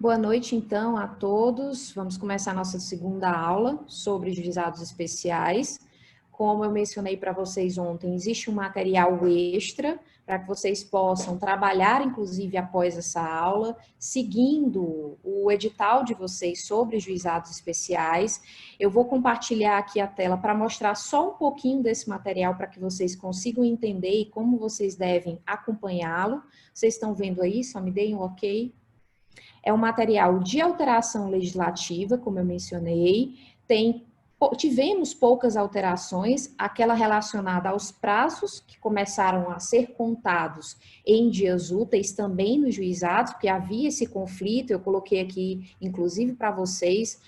Boa noite, então, a todos. Vamos começar a nossa segunda aula sobre juizados especiais. Como eu mencionei para vocês ontem, existe um material extra para que vocês possam trabalhar, inclusive, após essa aula, seguindo o edital de vocês sobre juizados especiais. Eu vou compartilhar aqui a tela para mostrar só um pouquinho desse material para que vocês consigam entender e como vocês devem acompanhá-lo. Vocês estão vendo aí? Só me deem um ok. É um material de alteração legislativa, como eu mencionei, tivemos poucas alterações, aquela relacionada aos prazos que começaram a ser contados em dias úteis também nos juizados, porque havia esse conflito, eu coloquei aqui, inclusive para vocês,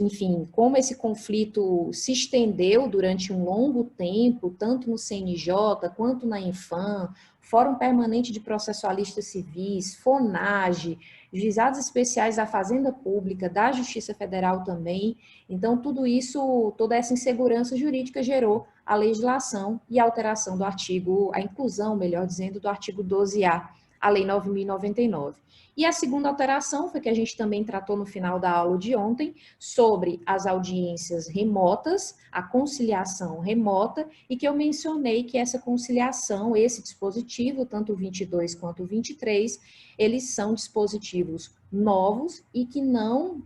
enfim, como esse conflito se estendeu durante um longo tempo, tanto no CNJ quanto na Infam, Fórum Permanente de Processualistas Civis, FONAGE, juizados especiais da Fazenda Pública, da Justiça Federal também. Então, tudo isso, toda essa insegurança jurídica gerou a legislação e a alteração do artigo, a inclusão, melhor dizendo, do artigo 12A, a Lei 9.099. E a segunda alteração foi que a gente também tratou no final da aula de ontem sobre as audiências remotas, a conciliação remota, e que eu mencionei que essa conciliação, esse dispositivo, tanto o 22 quanto o 23, eles são dispositivos novos e que não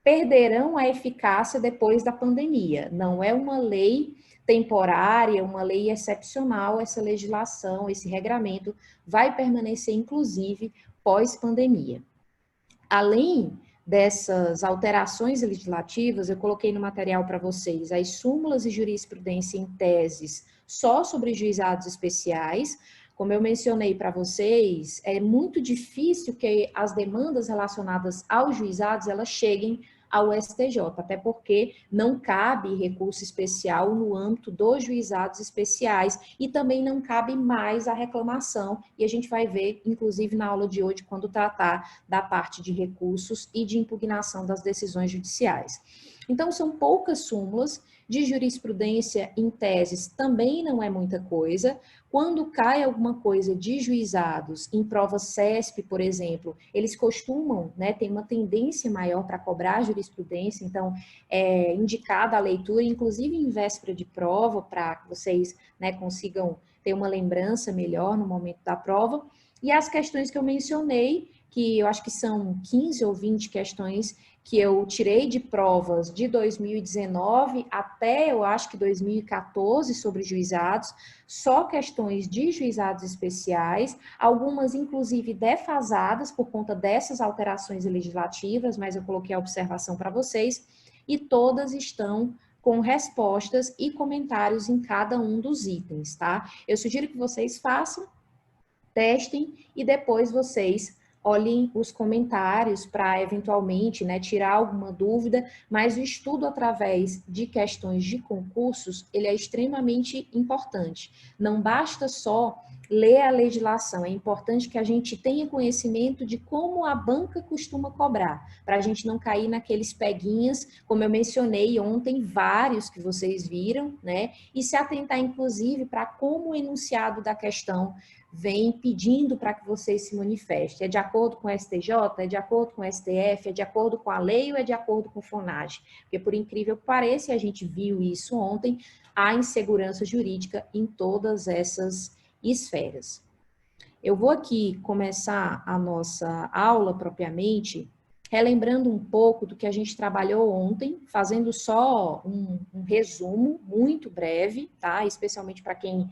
perderão a eficácia depois da pandemia. Não é uma lei temporária, uma lei excepcional, essa legislação, esse regramento vai permanecer, inclusive, pós-pandemia. Além dessas alterações legislativas, eu coloquei no material para vocês as súmulas e jurisprudência em teses só sobre juizados especiais. Como eu mencionei para vocês, é muito difícil que as demandas relacionadas aos juizados elas cheguem ao STJ, até porque não cabe recurso especial no âmbito dos juizados especiais e também não cabe mais a reclamação, e a gente vai ver, inclusive na aula de hoje, quando tratar da parte de recursos e de impugnação das decisões judiciais. Então, são poucas súmulas, de jurisprudência em teses também não é muita coisa. Quando cai alguma coisa de juizados em prova CESP, por exemplo, eles costumam, tem uma tendência maior para cobrar jurisprudência, então é indicada a leitura, inclusive em véspera de prova, para que vocês consigam ter uma lembrança melhor no momento da prova. E as questões que eu mencionei, que eu acho que são 15 ou 20 questões que eu tirei de provas de 2019 até, eu acho que 2014, sobre juizados, só questões de juizados especiais, algumas inclusive defasadas por conta dessas alterações legislativas, mas eu coloquei a observação para vocês, e todas estão com respostas e comentários em cada um dos itens, tá? Eu sugiro que vocês façam, testem e depois vocês olhem os comentários para eventualmente tirar alguma dúvida, mas o estudo através de questões de concursos, ele é extremamente importante. Não basta só ler a legislação, é importante que a gente tenha conhecimento de como a banca costuma cobrar, para a gente não cair naqueles peguinhas, como eu mencionei ontem, vários que vocês viram, e se atentar inclusive para como o enunciado da questão vem pedindo para que vocês se manifestem. É de acordo com o STJ, é de acordo com o STF, é de acordo com a lei ou é de acordo com o FONAGE? Porque, por incrível que pareça, a gente viu isso ontem, há insegurança jurídica em todas essas esferas. Eu vou aqui começar a nossa aula propriamente, relembrando um pouco do que a gente trabalhou ontem, fazendo só um resumo muito breve, tá? Especialmente para quem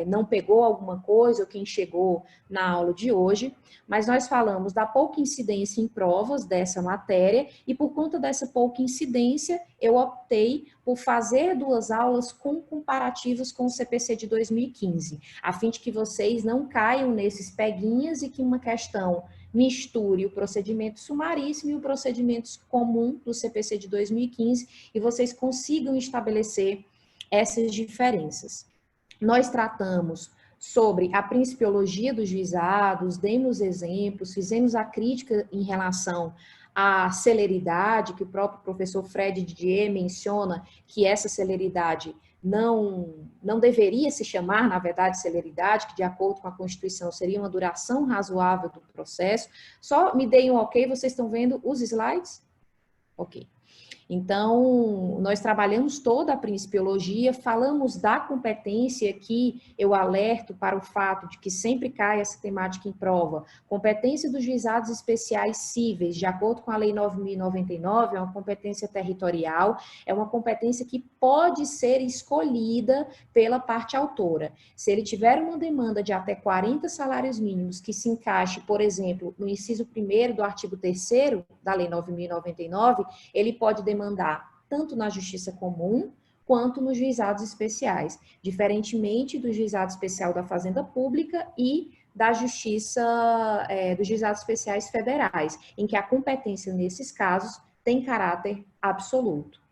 não pegou alguma coisa ou quem chegou na aula de hoje, mas nós falamos da pouca incidência em provas dessa matéria e por conta dessa pouca incidência, eu optei por fazer duas aulas com comparativos com o CPC de 2015, a fim de que vocês não caiam nesses peguinhas e que uma questão misture o procedimento sumaríssimo e o procedimento comum do CPC de 2015 e vocês consigam estabelecer essas diferenças. Nós tratamos sobre a principiologia dos juizados, demos exemplos, fizemos a crítica em relação à celeridade, que o próprio professor Fred Didier menciona, que essa celeridade não deveria se chamar, na verdade, celeridade, que de acordo com a Constituição seria uma duração razoável do processo. Só me deem um ok, vocês estão vendo os slides? Ok. Então, nós trabalhamos toda a principiologia, falamos da competência, que eu alerto para o fato de que sempre cai essa temática em prova. Competência dos juizados especiais cíveis, de acordo com a Lei 9.099, é uma competência territorial, é uma competência que pode ser escolhida pela parte autora. Se ele tiver uma demanda de até 40 salários mínimos, que se encaixe, por exemplo, no inciso 1º do artigo 3º da Lei 9.099, ele pode demandar tanto na justiça comum quanto nos juizados especiais, diferentemente do juizado especial da Fazenda Pública e da justiça, dos juizados especiais federais, em que a competência nesses casos tem caráter absoluto.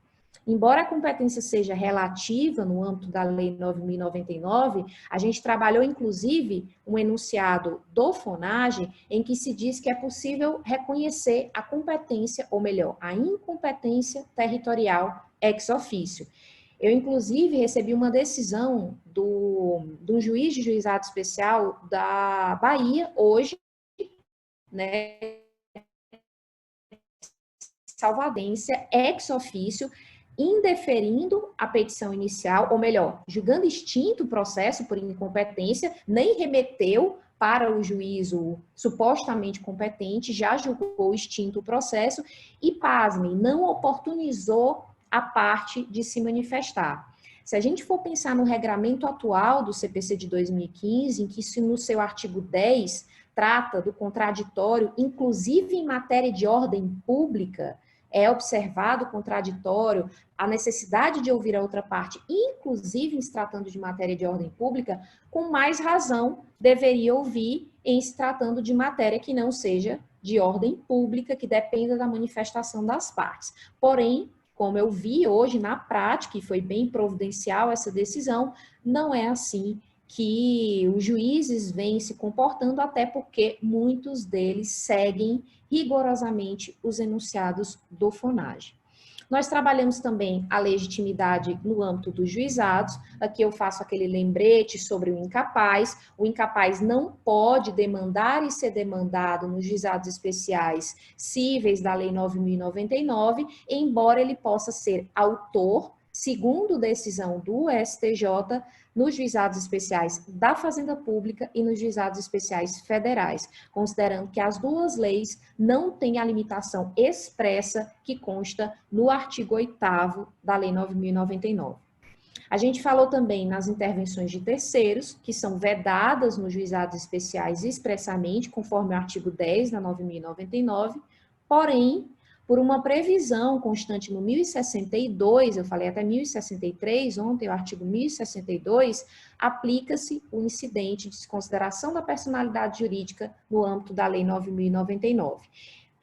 Embora a competência seja relativa no âmbito da Lei 9.099, a gente trabalhou, inclusive, um enunciado do FONAGE em que se diz que é possível reconhecer a competência, ou melhor, a incompetência territorial ex officio. Eu, inclusive, recebi uma decisão de um juiz de juizado especial da Bahia, hoje, né, salvadência ex officio, indeferindo a petição inicial, ou melhor, julgando extinto o processo por incompetência, nem remeteu para o juízo supostamente competente, já julgou extinto o processo e, pasmem, não oportunizou a parte de se manifestar. Se a gente for pensar no regramento atual do CPC de 2015, em que se no seu artigo 10 trata do contraditório, inclusive em matéria de ordem pública, é observado o contraditório, a necessidade de ouvir a outra parte, inclusive em se tratando de matéria de ordem pública, com mais razão deveria ouvir em se tratando de matéria que não seja de ordem pública, que dependa da manifestação das partes. Porém, como eu vi hoje na prática, e foi bem providencial essa decisão, não é assim que os juízes vêm se comportando, até porque muitos deles seguem rigorosamente os enunciados do FONAGE. Nós trabalhamos também a legitimidade no âmbito dos juizados. Aqui eu faço aquele lembrete sobre o incapaz. O incapaz não pode demandar e ser demandado nos juizados especiais cíveis da Lei 9.099, embora ele possa ser autor, segundo decisão do STJ, nos juizados especiais da Fazenda Pública e nos juizados especiais federais, considerando que as duas leis não têm a limitação expressa que consta no artigo 8º da Lei 9.099. A gente falou também nas intervenções de terceiros, que são vedadas nos juizados especiais expressamente, conforme o artigo 10 da 9.099, porém, por uma previsão constante no 1062, eu falei até 1063, ontem o artigo 1062, aplica-se o incidente de desconsideração da personalidade jurídica no âmbito da Lei 9.099.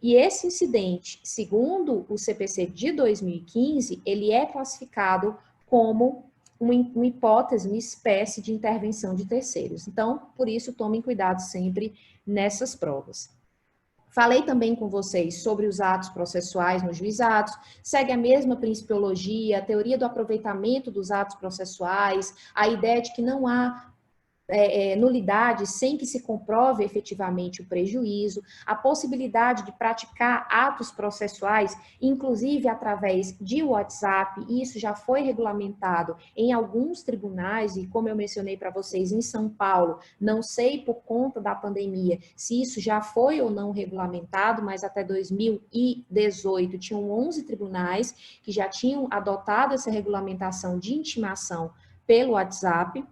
E esse incidente, segundo o CPC de 2015, ele é classificado como uma hipótese, uma espécie de intervenção de terceiros. Então, por isso, tomem cuidado sempre nessas provas. Falei também com vocês sobre os atos processuais nos juizados, segue a mesma principiologia, a teoria do aproveitamento dos atos processuais, a ideia de que não há nulidade sem que se comprove efetivamente o prejuízo, a possibilidade de praticar atos processuais, inclusive através de WhatsApp, e isso já foi regulamentado em alguns tribunais, e como eu mencionei para vocês, em São Paulo, não sei por conta da pandemia se isso já foi ou não regulamentado, mas até 2018 tinham 11 tribunais que já tinham adotado essa regulamentação de intimação pelo WhatsApp.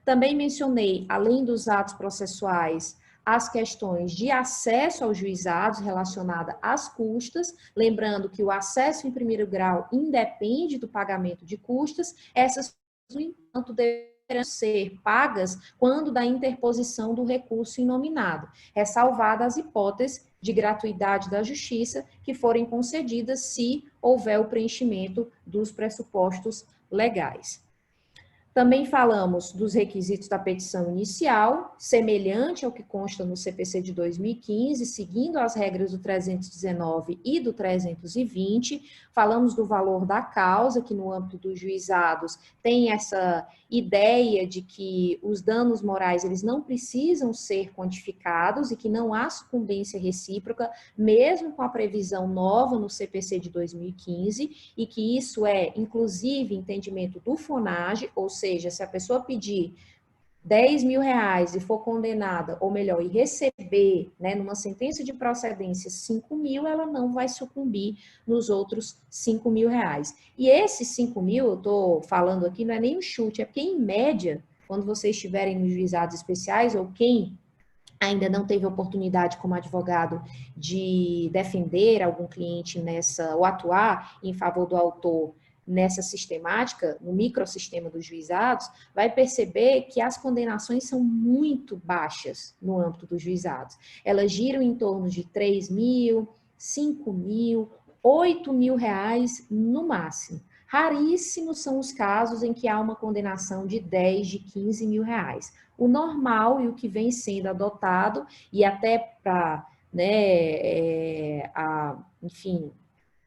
Também mencionei, além dos atos processuais, as questões de acesso aos juizados relacionada às custas, lembrando que o acesso em primeiro grau independe do pagamento de custas, essas, no entanto, deverão ser pagas quando da interposição do recurso inominado, ressalvadas as hipóteses de gratuidade da justiça que forem concedidas se houver o preenchimento dos pressupostos legais. Também falamos dos requisitos da petição inicial, semelhante ao que consta no CPC de 2015, seguindo as regras do 319 e do 320. Falamos do valor da causa, que no âmbito dos juizados tem essa ideia de que os danos morais eles não precisam ser quantificados e que não há sucumbência recíproca, mesmo com a previsão nova no CPC de 2015, e que isso é, inclusive, entendimento do FONAGE, ou seja, se a pessoa pedir 10 mil reais e for condenada, ou melhor, e receber, né, numa sentença de procedência 5 mil, ela não vai sucumbir nos outros 5 mil reais. E esses 5 mil, eu estou falando aqui, não é nem um chute, é porque, em média, quando vocês estiverem nos juizados especiais, ou quem ainda não teve oportunidade como advogado de defender algum cliente nessa, ou atuar em favor do autor nessa sistemática, no microsistema dos juizados, vai perceber que as condenações são muito baixas no âmbito dos juizados. Elas giram em torno de 3 mil, 5 mil, 8 mil reais no máximo. Raríssimos são os casos em que há uma condenação de 10, de 15 mil reais. O normal e o que vem sendo adotado, e até para, né, enfim,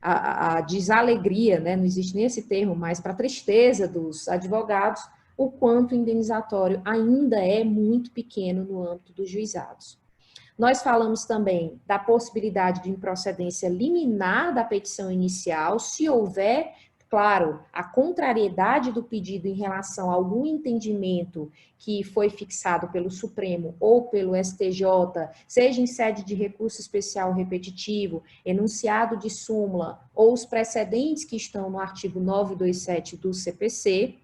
a desalegria, né, não existe nem esse termo, mas para a tristeza dos advogados, o quanto o indenizatório ainda é muito pequeno no âmbito dos juizados. Nós falamos também da possibilidade de improcedência liminar da petição inicial, se houver, claro, a contrariedade do pedido em relação a algum entendimento que foi fixado pelo Supremo ou pelo STJ, seja em sede de recurso especial repetitivo, enunciado de súmula ou os precedentes que estão no artigo 927 do CPC.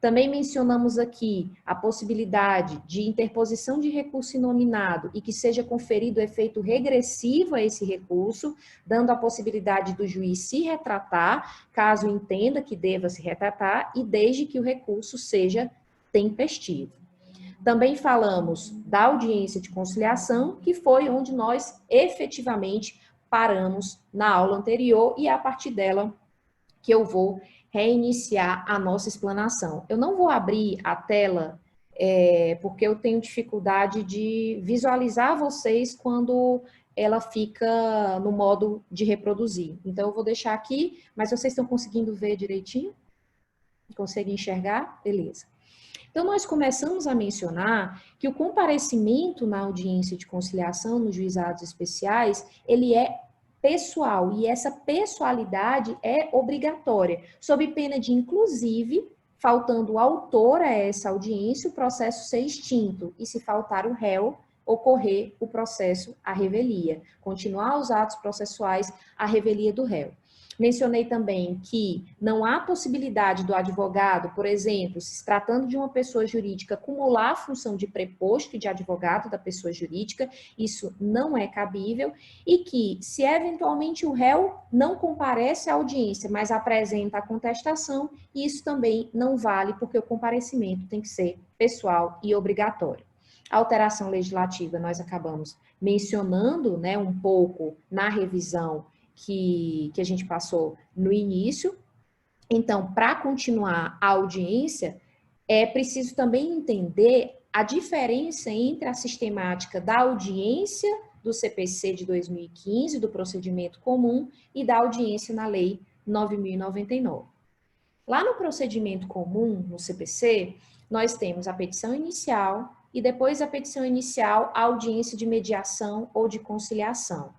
Também mencionamos aqui a possibilidade de interposição de recurso inominado e que seja conferido efeito regressivo a esse recurso, dando a possibilidade do juiz se retratar, caso entenda que deva se retratar, e desde que o recurso seja tempestivo. Também falamos da audiência de conciliação, que foi onde nós efetivamente paramos na aula anterior, e é a partir dela que eu vou reiniciar a nossa explanação. Eu não vou abrir a tela, porque eu tenho dificuldade de visualizar vocês quando ela fica no modo de reproduzir. Então, eu vou deixar aqui, mas vocês estão conseguindo ver direitinho? Conseguem enxergar? Beleza. Então, nós começamos a mencionar que o comparecimento na audiência de conciliação nos juizados especiais, ele é pessoal, e essa pessoalidade é obrigatória, sob pena de, inclusive, faltando o autor a essa audiência, o processo ser extinto, e se faltar o réu, ocorrer o processo à revelia, continuar os atos processuais à revelia do réu. Mencionei também que não há possibilidade do advogado, por exemplo, se tratando de uma pessoa jurídica, acumular a função de preposto e de advogado da pessoa jurídica, isso não é cabível, e que, se eventualmente o réu não comparece à audiência, mas apresenta a contestação, isso também não vale, porque o comparecimento tem que ser pessoal e obrigatório. A alteração legislativa, nós acabamos mencionando, né, um pouco na revisão que a gente passou no início. Então, para continuar a audiência, é preciso também entender a diferença entre a sistemática da audiência do CPC de 2015, do procedimento comum, e da audiência na Lei 9.099. Lá no procedimento comum, no CPC, nós temos a petição inicial e depois da petição inicial, a audiência de mediação ou de conciliação.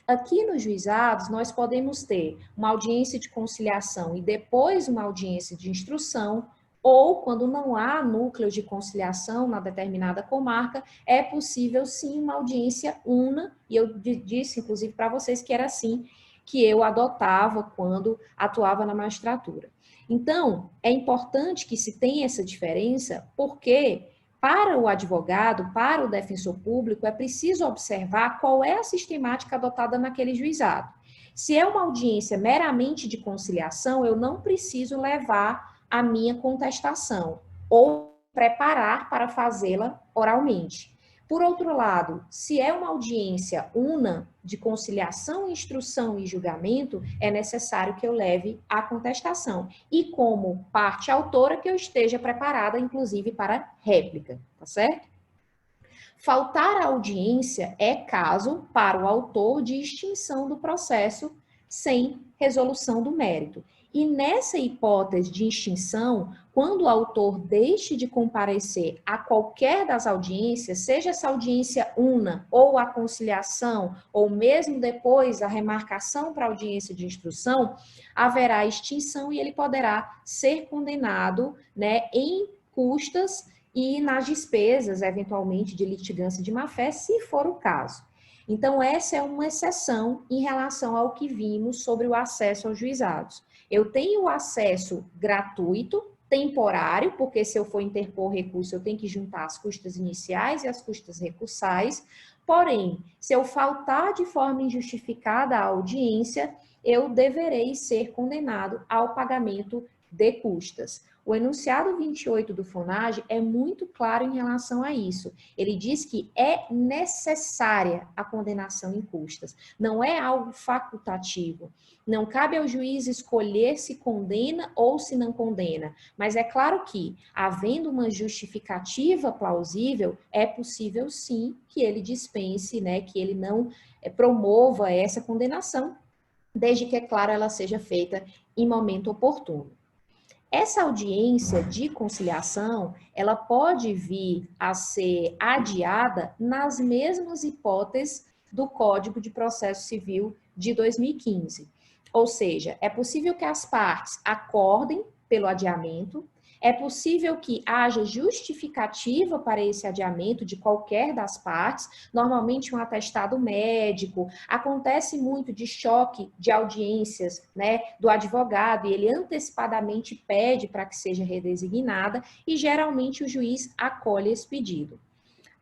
Aqui nos juizados, nós podemos ter uma audiência de conciliação e depois uma audiência de instrução, ou, quando não há núcleo de conciliação na determinada comarca, é possível sim uma audiência una, e eu disse, inclusive, para vocês que era assim que eu adotava quando atuava na magistratura. Então, é importante que se tenha essa diferença, porque para o advogado, para o defensor público, é preciso observar qual é a sistemática adotada naquele juizado. Se é uma audiência meramente de conciliação, eu não preciso levar a minha contestação ou preparar para fazê-la oralmente. Por outro lado, se é uma audiência una de conciliação, instrução e julgamento, é necessário que eu leve a contestação. E como parte autora, que eu esteja preparada, inclusive, para réplica, tá certo? Faltar à audiência é caso para o autor de extinção do processo sem resolução do mérito. E nessa hipótese de extinção, quando o autor deixe de comparecer a qualquer das audiências, seja essa audiência una ou a conciliação, ou mesmo depois a remarcação para a audiência de instrução, haverá extinção e ele poderá ser condenado, né, em custas e nas despesas, eventualmente, de litigância de má-fé, se for o caso. Então, essa é uma exceção em relação ao que vimos sobre o acesso aos juizados. Eu tenho o acesso gratuito, temporário, porque se eu for interpor recurso, eu tenho que juntar as custas iniciais e as custas recursais. Porém, se eu faltar de forma injustificada à audiência, eu deverei ser condenado ao pagamento de custas. O enunciado 28 do FONAGE é muito claro em relação a isso. Ele diz que é necessária a condenação em custas, não é algo facultativo. Não cabe ao juiz escolher se condena ou se não condena, mas é claro que, havendo uma justificativa plausível, é possível sim que ele dispense, né, que ele não promova essa condenação, desde que, é claro, ela seja feita em momento oportuno. Essa audiência de conciliação, ela pode vir a ser adiada nas mesmas hipóteses do Código de Processo Civil de 2015. Ou seja, é possível que as partes acordem pelo adiamento, é possível que haja justificativa para esse adiamento de qualquer das partes, normalmente um atestado médico. Acontece muito de choque de audiências, né, do advogado, e ele antecipadamente pede para que seja redesignada, e geralmente o juiz acolhe esse pedido.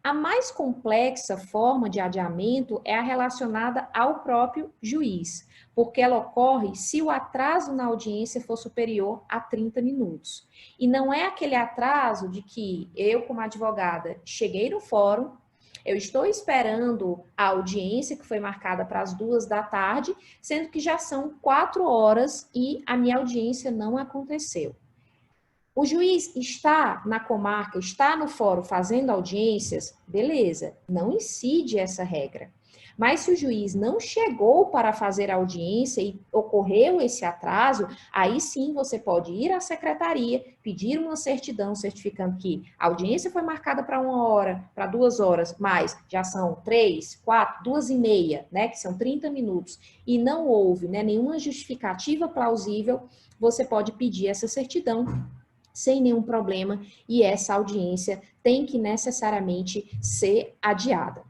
A mais complexa forma de adiamento é a relacionada ao próprio juiz, porque ela ocorre se o atraso na audiência for superior a 30 minutos. E não é aquele atraso de que eu, como advogada, cheguei no fórum, eu estou esperando a audiência que foi marcada para as 14h, sendo que já são 4 horas e a minha audiência não aconteceu. O juiz está na comarca, está no fórum fazendo audiências, beleza, não incide essa regra. Mas se o juiz não chegou para fazer a audiência e ocorreu esse atraso, aí sim você pode ir à secretaria, pedir uma certidão certificando que a audiência foi marcada para 1 hora, para 2 horas, mas já são 3, 4, 2h30, né, que são 30 minutos, e não houve, né, nenhuma justificativa plausível, você pode pedir essa certidão sem nenhum problema, e essa audiência tem que necessariamente ser adiada.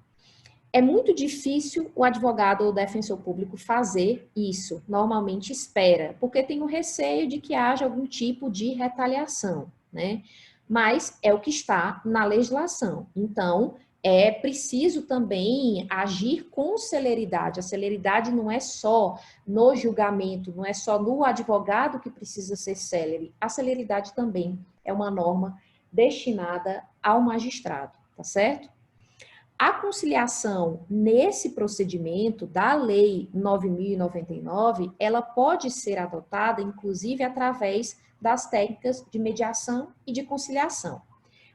É muito difícil o advogado ou o defensor público fazer isso, normalmente espera, porque tem o receio de que haja algum tipo de retaliação, né? Mas é o que está na legislação. Então, é preciso também agir com celeridade. A celeridade não é só no julgamento, não é só no advogado que precisa ser célere. A celeridade também é uma norma destinada ao magistrado, tá certo? A conciliação nesse procedimento da Lei 9.099, ela pode ser adotada, inclusive, através das técnicas de mediação e de conciliação.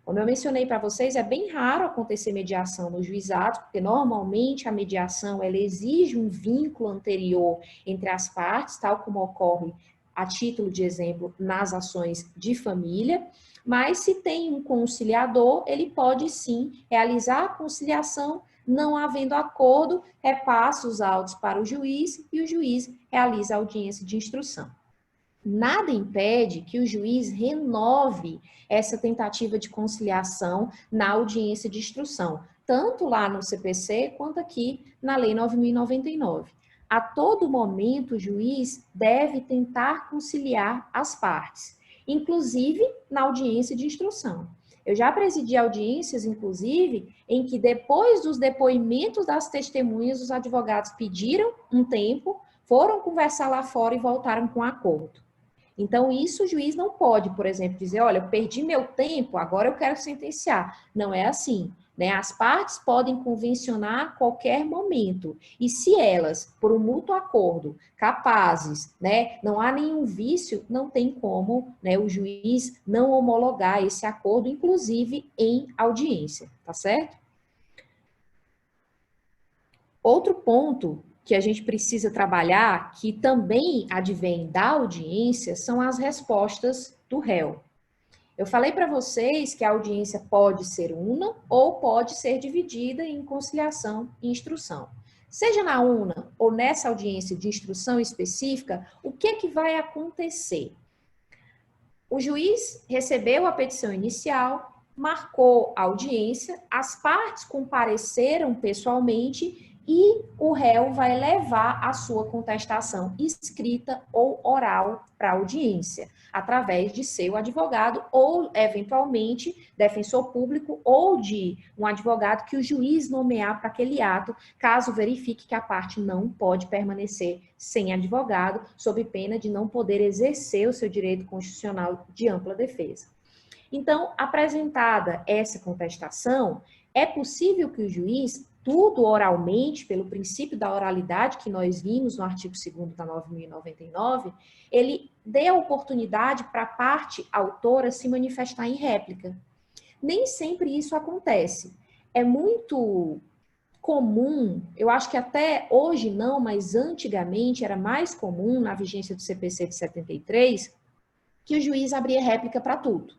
Como eu mencionei para vocês, é bem raro acontecer mediação nos juizados, porque normalmente a mediação ela exige um vínculo anterior entre as partes, tal como ocorre, a título de exemplo, nas ações de família. Mas se tem um conciliador, ele pode sim realizar a conciliação, não havendo acordo, repassa os autos para o juiz e o juiz realiza a audiência de instrução. Nada impede que o juiz renove essa tentativa de conciliação na audiência de instrução, tanto lá no CPC quanto aqui na Lei 9.099. A todo momento, o juiz deve tentar conciliar as partes, inclusive na audiência de instrução. Eu já presidi audiências, inclusive, em que depois dos depoimentos das testemunhas, os advogados pediram um tempo, foram conversar lá fora e voltaram com acordo. Então, isso o juiz não pode, por exemplo, dizer, olha, eu perdi meu tempo, agora eu quero sentenciar. Não é assim. né? As partes podem convencionar a qualquer momento. E se elas, por um mútuo acordo, capazes, né, não há nenhum vício, não tem como, né, o juiz não homologar esse acordo, inclusive em audiência, tá certo? Outro ponto que a gente precisa trabalhar, que também advém da audiência, são as respostas do réu. Eu falei para vocês que a audiência pode ser una ou pode ser dividida em conciliação e instrução. Seja na una ou nessa audiência de instrução específica, o que vai acontecer? O juiz recebeu a petição inicial, marcou a audiência, as partes compareceram pessoalmente e o réu vai levar a sua contestação escrita ou oral para a audiência, através de seu advogado ou, eventualmente, defensor público ou de um advogado que o juiz nomear para aquele ato, caso verifique que a parte não pode permanecer sem advogado, sob pena de não poder exercer o seu direito constitucional de ampla defesa. Então, apresentada essa contestação, é possível que o juiz, tudo oralmente, pelo princípio da oralidade que nós vimos no artigo 2º da 9.099, ele dê a oportunidade para a parte autora se manifestar em réplica. Nem sempre isso acontece. É muito comum, eu acho que até hoje não, mas antigamente era mais comum, na vigência do CPC de 73, que o juiz abria réplica para tudo.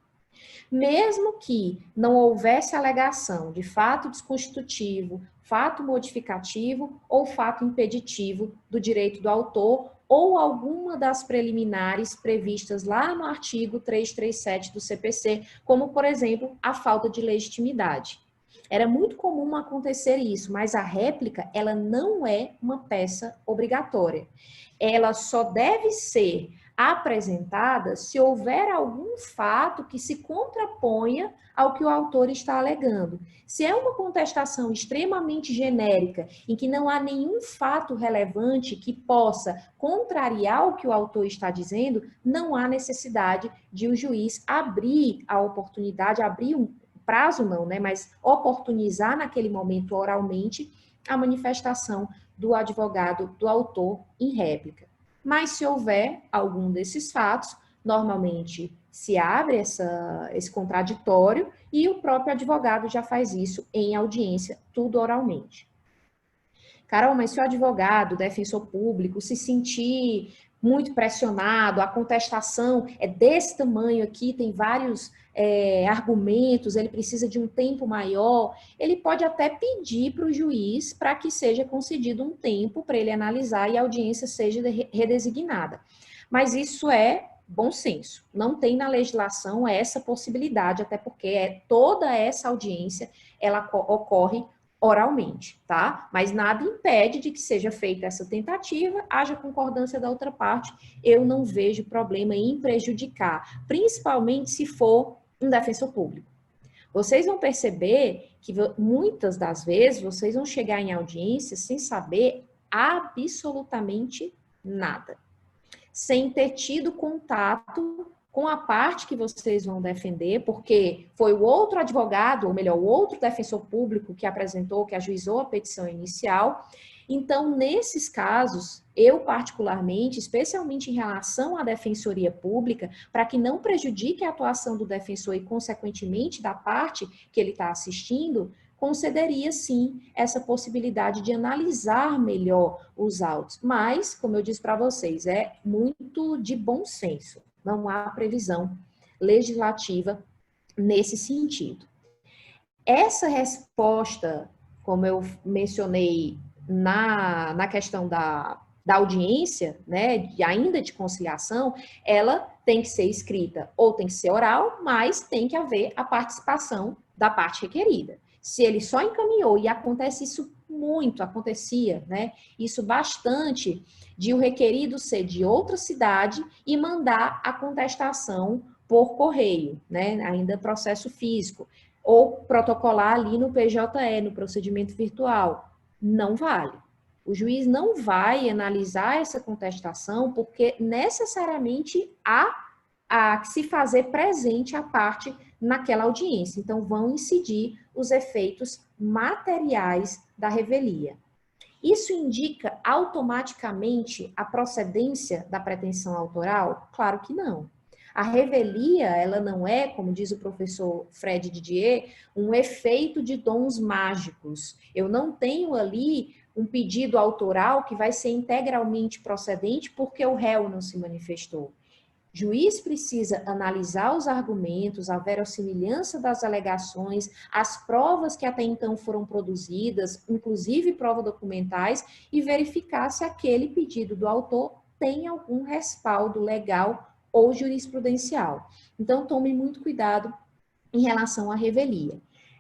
Mesmo que não houvesse alegação de fato desconstitutivo, fato modificativo ou fato impeditivo do direito do autor ou alguma das preliminares previstas lá no artigo 337 do CPC, como, por exemplo, a falta de legitimidade. Era muito comum acontecer isso, mas a réplica, ela não é uma peça obrigatória. Ela só deve ser apresentada se houver algum fato que se contraponha ao que o autor está alegando. Se é uma contestação extremamente genérica, em que não há nenhum fato relevante que possa contrariar o que o autor está dizendo, não há necessidade de o juiz abrir a oportunidade, abrir um prazo não, né, mas oportunizar naquele momento oralmente a manifestação do advogado, do autor em réplica. Mas se houver algum desses fatos, normalmente se abre esse contraditório e o próprio advogado já faz isso em audiência, tudo oralmente. Carol, mas se o advogado, o defensor público, se sentir muito pressionado, a contestação é desse tamanho aqui, tem vários argumentos, ele precisa de um tempo maior, ele pode até pedir para o juiz para que seja concedido um tempo para ele analisar e a audiência seja redesignada. Mas isso é bom senso. Não tem na legislação essa possibilidade, até porque toda essa audiência ela ocorre oralmente, tá? Mas nada impede de que seja feita essa tentativa, haja concordância da outra parte, eu não vejo problema em prejudicar, principalmente se for um defensor público. Vocês vão perceber que muitas das vezes vocês vão chegar em audiência sem saber absolutamente nada, sem ter tido contato com a parte que vocês vão defender, porque foi o outro advogado, ou melhor, o outro defensor público que apresentou, que ajuizou a petição inicial. Então, nesses casos, eu particularmente, especialmente em relação à defensoria pública, para que não prejudique a atuação do defensor e, consequentemente, da parte que ele está assistindo, concederia, sim, essa possibilidade de analisar melhor os autos. Mas, como eu disse para vocês, é muito de bom senso. Não há previsão legislativa nesse sentido. Essa resposta, como eu mencionei na questão da audiência, né, ainda de conciliação, ela tem que ser escrita ou tem que ser oral, mas tem que haver a participação da parte requerida. Se ele só encaminhou, e acontece isso muito, acontecia, né, isso bastante, de o requerido ser de outra cidade e mandar a contestação por correio, né, ainda processo físico, ou protocolar ali no PJE, no procedimento virtual. Não vale. O juiz não vai analisar essa contestação porque necessariamente há que se fazer presente a parte naquela audiência. Então, vão incidir os efeitos materiais da revelia. Isso indica automaticamente a procedência da pretensão autoral? Claro que não. A revelia, ela não é, como diz o professor Fred Didier, um efeito de dons mágicos. Eu não tenho ali um pedido autoral que vai ser integralmente procedente porque o réu não se manifestou. Juiz precisa analisar os argumentos, a verossimilhança das alegações, as provas que até então foram produzidas, inclusive provas documentais, e verificar se aquele pedido do autor tem algum respaldo legal ou jurisprudencial. Então, tome muito cuidado em relação à revelia.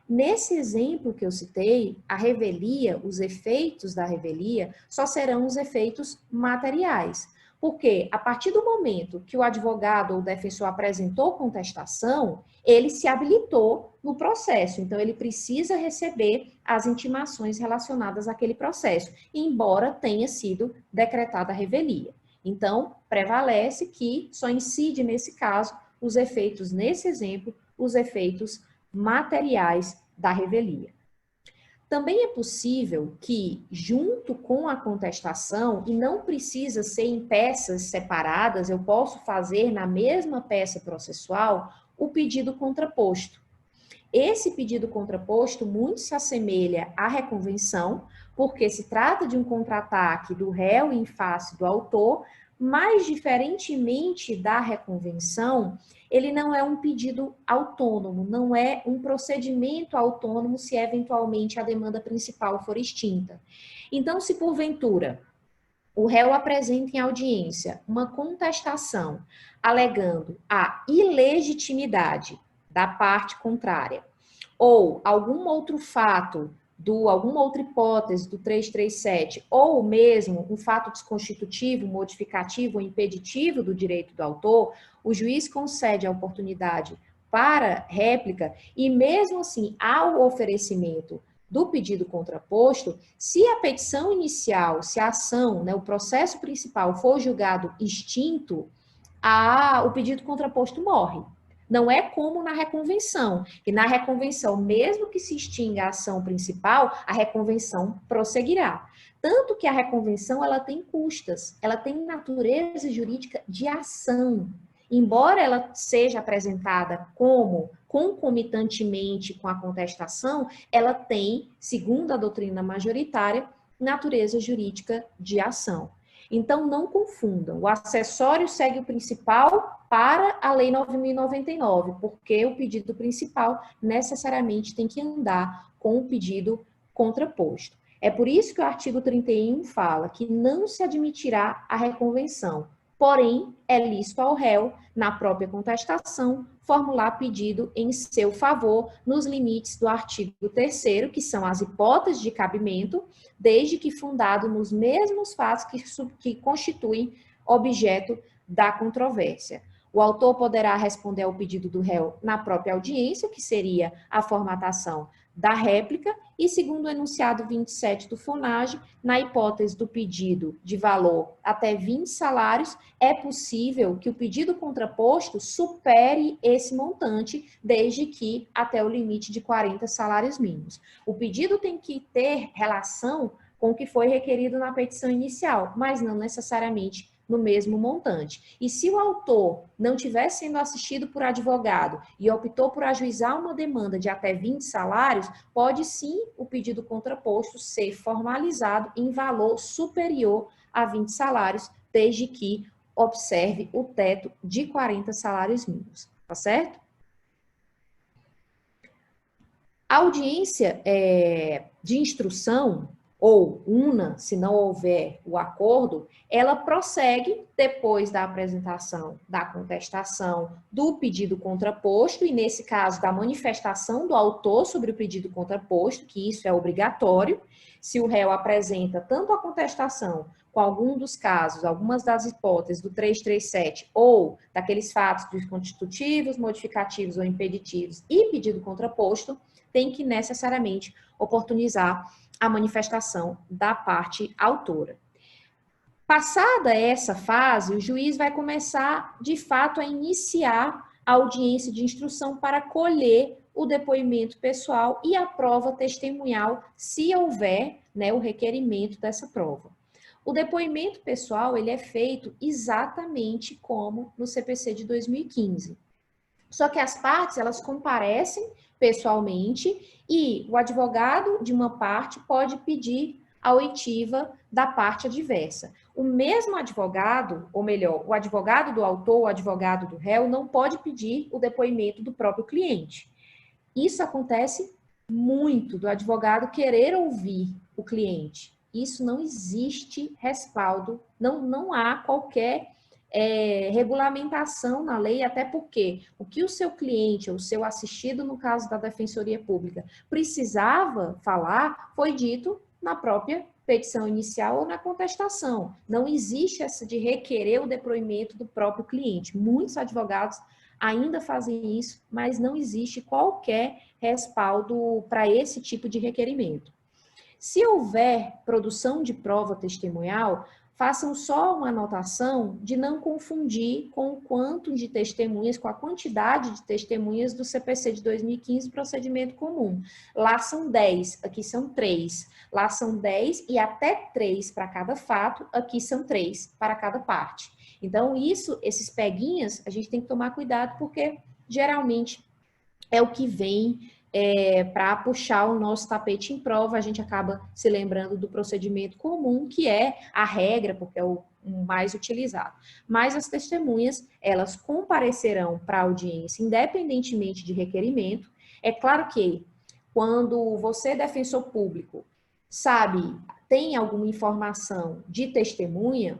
Nesse exemplo que eu citei, a revelia, os efeitos da revelia, só serão os efeitos materiais. Porque a partir do momento que o advogado ou o defensor apresentou contestação, ele se habilitou no processo. Então, ele precisa receber as intimações relacionadas àquele processo, embora tenha sido decretada a revelia. Então, prevalece que só incide, nesse caso, os efeitos, nesse exemplo, os efeitos materiais da revelia. Também é possível que, junto com a contestação, e não precisa ser em peças separadas, eu posso fazer na mesma peça processual o pedido contraposto. Esse pedido contraposto muito se assemelha à reconvenção, porque se trata de um contra-ataque do réu em face do autor, mas, diferentemente da reconvenção, ele não é um pedido autônomo, não é um procedimento autônomo se eventualmente a demanda principal for extinta. Então, se porventura o réu apresenta em audiência uma contestação alegando a ilegitimidade da parte contrária, ou algum outro fato, alguma outra hipótese do 337, ou mesmo um fato desconstitutivo, modificativo ou impeditivo do direito do autor, o juiz concede a oportunidade para réplica e, mesmo assim, ao oferecimento do pedido contraposto, se a petição inicial, se a ação, o processo principal for julgado extinto, o pedido contraposto morre. Não é como na reconvenção, que na reconvenção, mesmo que se extinga a ação principal, a reconvenção prosseguirá. Tanto que a reconvenção, ela tem custas, ela tem natureza jurídica de ação. Embora ela seja apresentada como concomitantemente com a contestação, ela tem, segundo a doutrina majoritária, natureza jurídica de ação. Então, não confundam. O acessório segue o principal para a Lei 9.099, porque o pedido principal necessariamente tem que andar com o pedido contraposto. É por isso que o artigo 31 fala que não se admitirá a reconvenção, porém, é lícito ao réu, na própria contestação, formular pedido em seu favor nos limites do artigo 3º, que são as hipóteses de cabimento, desde que fundado nos mesmos fatos que constituem objeto da controvérsia. O autor poderá responder ao pedido do réu na própria audiência, que seria a formatação da réplica, e segundo o enunciado 27 do FONAGE, na hipótese do pedido de valor até 20 salários, é possível que o pedido contraposto supere esse montante, desde que até o limite de 40 salários mínimos. O pedido tem que ter relação com o que foi requerido na petição inicial, mas não necessariamente no mesmo montante. E se o autor não estiver sendo assistido por advogado e optou por ajuizar uma demanda de até 20 salários, pode sim o pedido contraposto ser formalizado em valor superior a 20 salários, desde que observe o teto de 40 salários mínimos, tá certo? A audiência de instrução, ou una, se não houver o acordo, ela prossegue depois da apresentação da contestação do pedido contraposto, e nesse caso da manifestação do autor sobre o pedido contraposto, que isso é obrigatório. Se o réu apresenta tanto a contestação com algum dos casos, algumas das hipóteses do 337, ou daqueles fatos constitutivos, modificativos ou impeditivos e pedido contraposto, tem que necessariamente oportunizar a manifestação da parte autora. Passada essa fase, o juiz vai começar, de fato, a iniciar a audiência de instrução para colher o depoimento pessoal e a prova testemunhal, se houver, né, o requerimento dessa prova. O depoimento pessoal, ele é feito exatamente como no CPC de 2015. Só que as partes, elas comparecem pessoalmente e o advogado de uma parte pode pedir a oitiva da parte adversa. O mesmo advogado, ou melhor, o advogado do autor, o advogado do réu, não pode pedir o depoimento do próprio cliente. Isso acontece muito, do advogado querer ouvir o cliente. Isso não existe respaldo, não há qualquer regulamentação na lei, até porque o que o seu cliente, ou o seu assistido, no caso da Defensoria Pública, precisava falar, foi dito na própria petição inicial ou na contestação. Não existe essa de requerer o depoimento do próprio cliente. Muitos advogados ainda fazem isso, mas não existe qualquer respaldo para esse tipo de requerimento. Se houver produção de prova testemunhal, façam só uma anotação de não confundir com o quanto de testemunhas, com a quantidade de testemunhas do CPC de 2015, procedimento comum. Lá são 10, aqui são 3. Lá são 10 e até 3 para cada fato, aqui são 3 para cada parte. Então, esses peguinhas, a gente tem que tomar cuidado, porque geralmente é o que vem para puxar o nosso tapete em prova. A gente acaba se lembrando do procedimento comum, que é a regra, porque é o mais utilizado. Mas as testemunhas, elas comparecerão para a audiência, independentemente de requerimento. É claro que, quando você, defensor público, sabe, tem alguma informação de testemunha,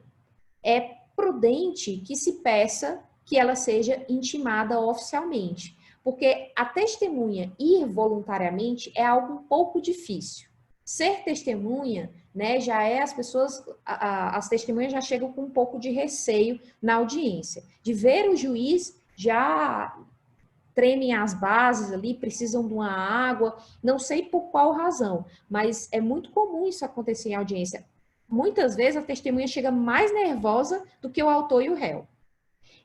é prudente que se peça que ela seja intimada oficialmente, porque a testemunha ir voluntariamente é algo um pouco difícil. Ser testemunha, né, já é as testemunhas já chegam com um pouco de receio na audiência. De ver o juiz, já tremem as bases ali, precisam de uma água, não sei por qual razão, mas é muito comum isso acontecer em audiência. Muitas vezes a testemunha chega mais nervosa do que o autor e o réu.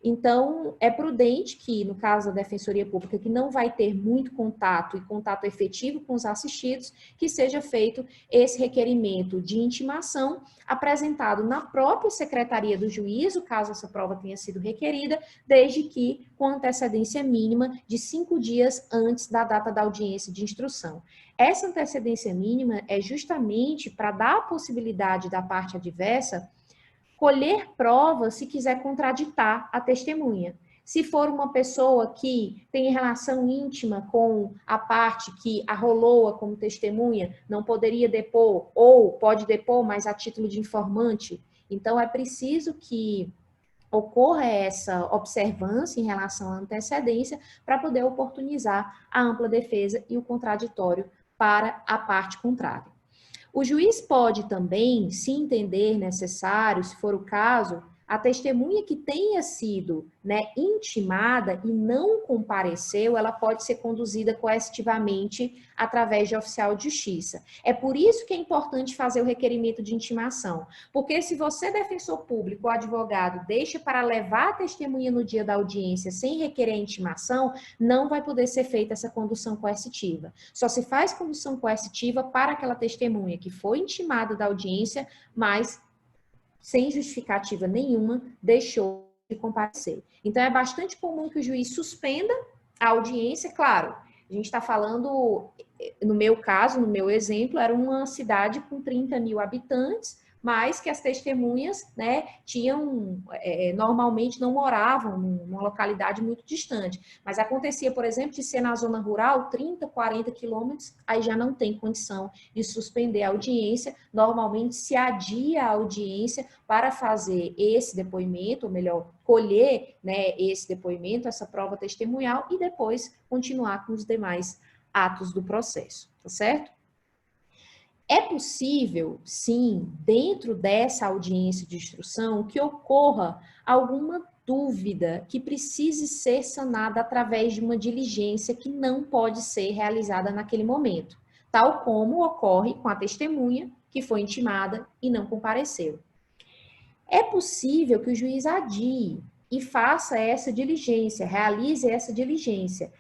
Então, é prudente que, no caso da Defensoria Pública, que não vai ter muito contato e contato efetivo com os assistidos, que seja feito esse requerimento de intimação apresentado na própria secretaria do juízo, caso essa prova tenha sido requerida, desde que com antecedência mínima de 5 dias antes da data da audiência de instrução. Essa antecedência mínima é justamente para dar a possibilidade da parte adversa colher provas se quiser contraditar a testemunha. Se for uma pessoa que tem relação íntima com a parte que arrolou-a como testemunha, não poderia depor, ou pode depor, mas a título de informante. Então, é preciso que ocorra essa observância em relação à antecedência para poder oportunizar a ampla defesa e o contraditório para a parte contrária. O juiz pode também, se entender necessário, se for o caso, a testemunha que tenha sido, né, intimada e não compareceu, ela pode ser conduzida coercitivamente através de oficial de justiça. É por isso que é importante fazer o requerimento de intimação, porque se você, defensor público ou advogado, deixa para levar a testemunha no dia da audiência sem requerer a intimação, não vai poder ser feita essa condução coercitiva. Só se faz condução coercitiva para aquela testemunha que foi intimada da audiência, mas sem justificativa nenhuma, deixou de comparecer. Então, é bastante comum que o juiz suspenda a audiência. Claro, a gente está falando, no meu caso, no meu exemplo, era uma cidade com 30 mil habitantes, mas que as testemunhas, né, normalmente não moravam numa localidade muito distante. Mas acontecia, por exemplo, de ser na zona rural, 30, 40 quilômetros, aí já não tem condição de suspender a audiência. Normalmente se adia a audiência para fazer esse depoimento, ou melhor, colher, né, esse depoimento, essa prova testemunhal, e depois continuar com os demais atos do processo, tá certo? É possível, sim, dentro dessa audiência de instrução, que ocorra alguma dúvida que precise ser sanada através de uma diligência que não pode ser realizada naquele momento, tal como ocorre com a testemunha que foi intimada e não compareceu. É possível que o juiz adie e faça essa diligência, realize essa diligência.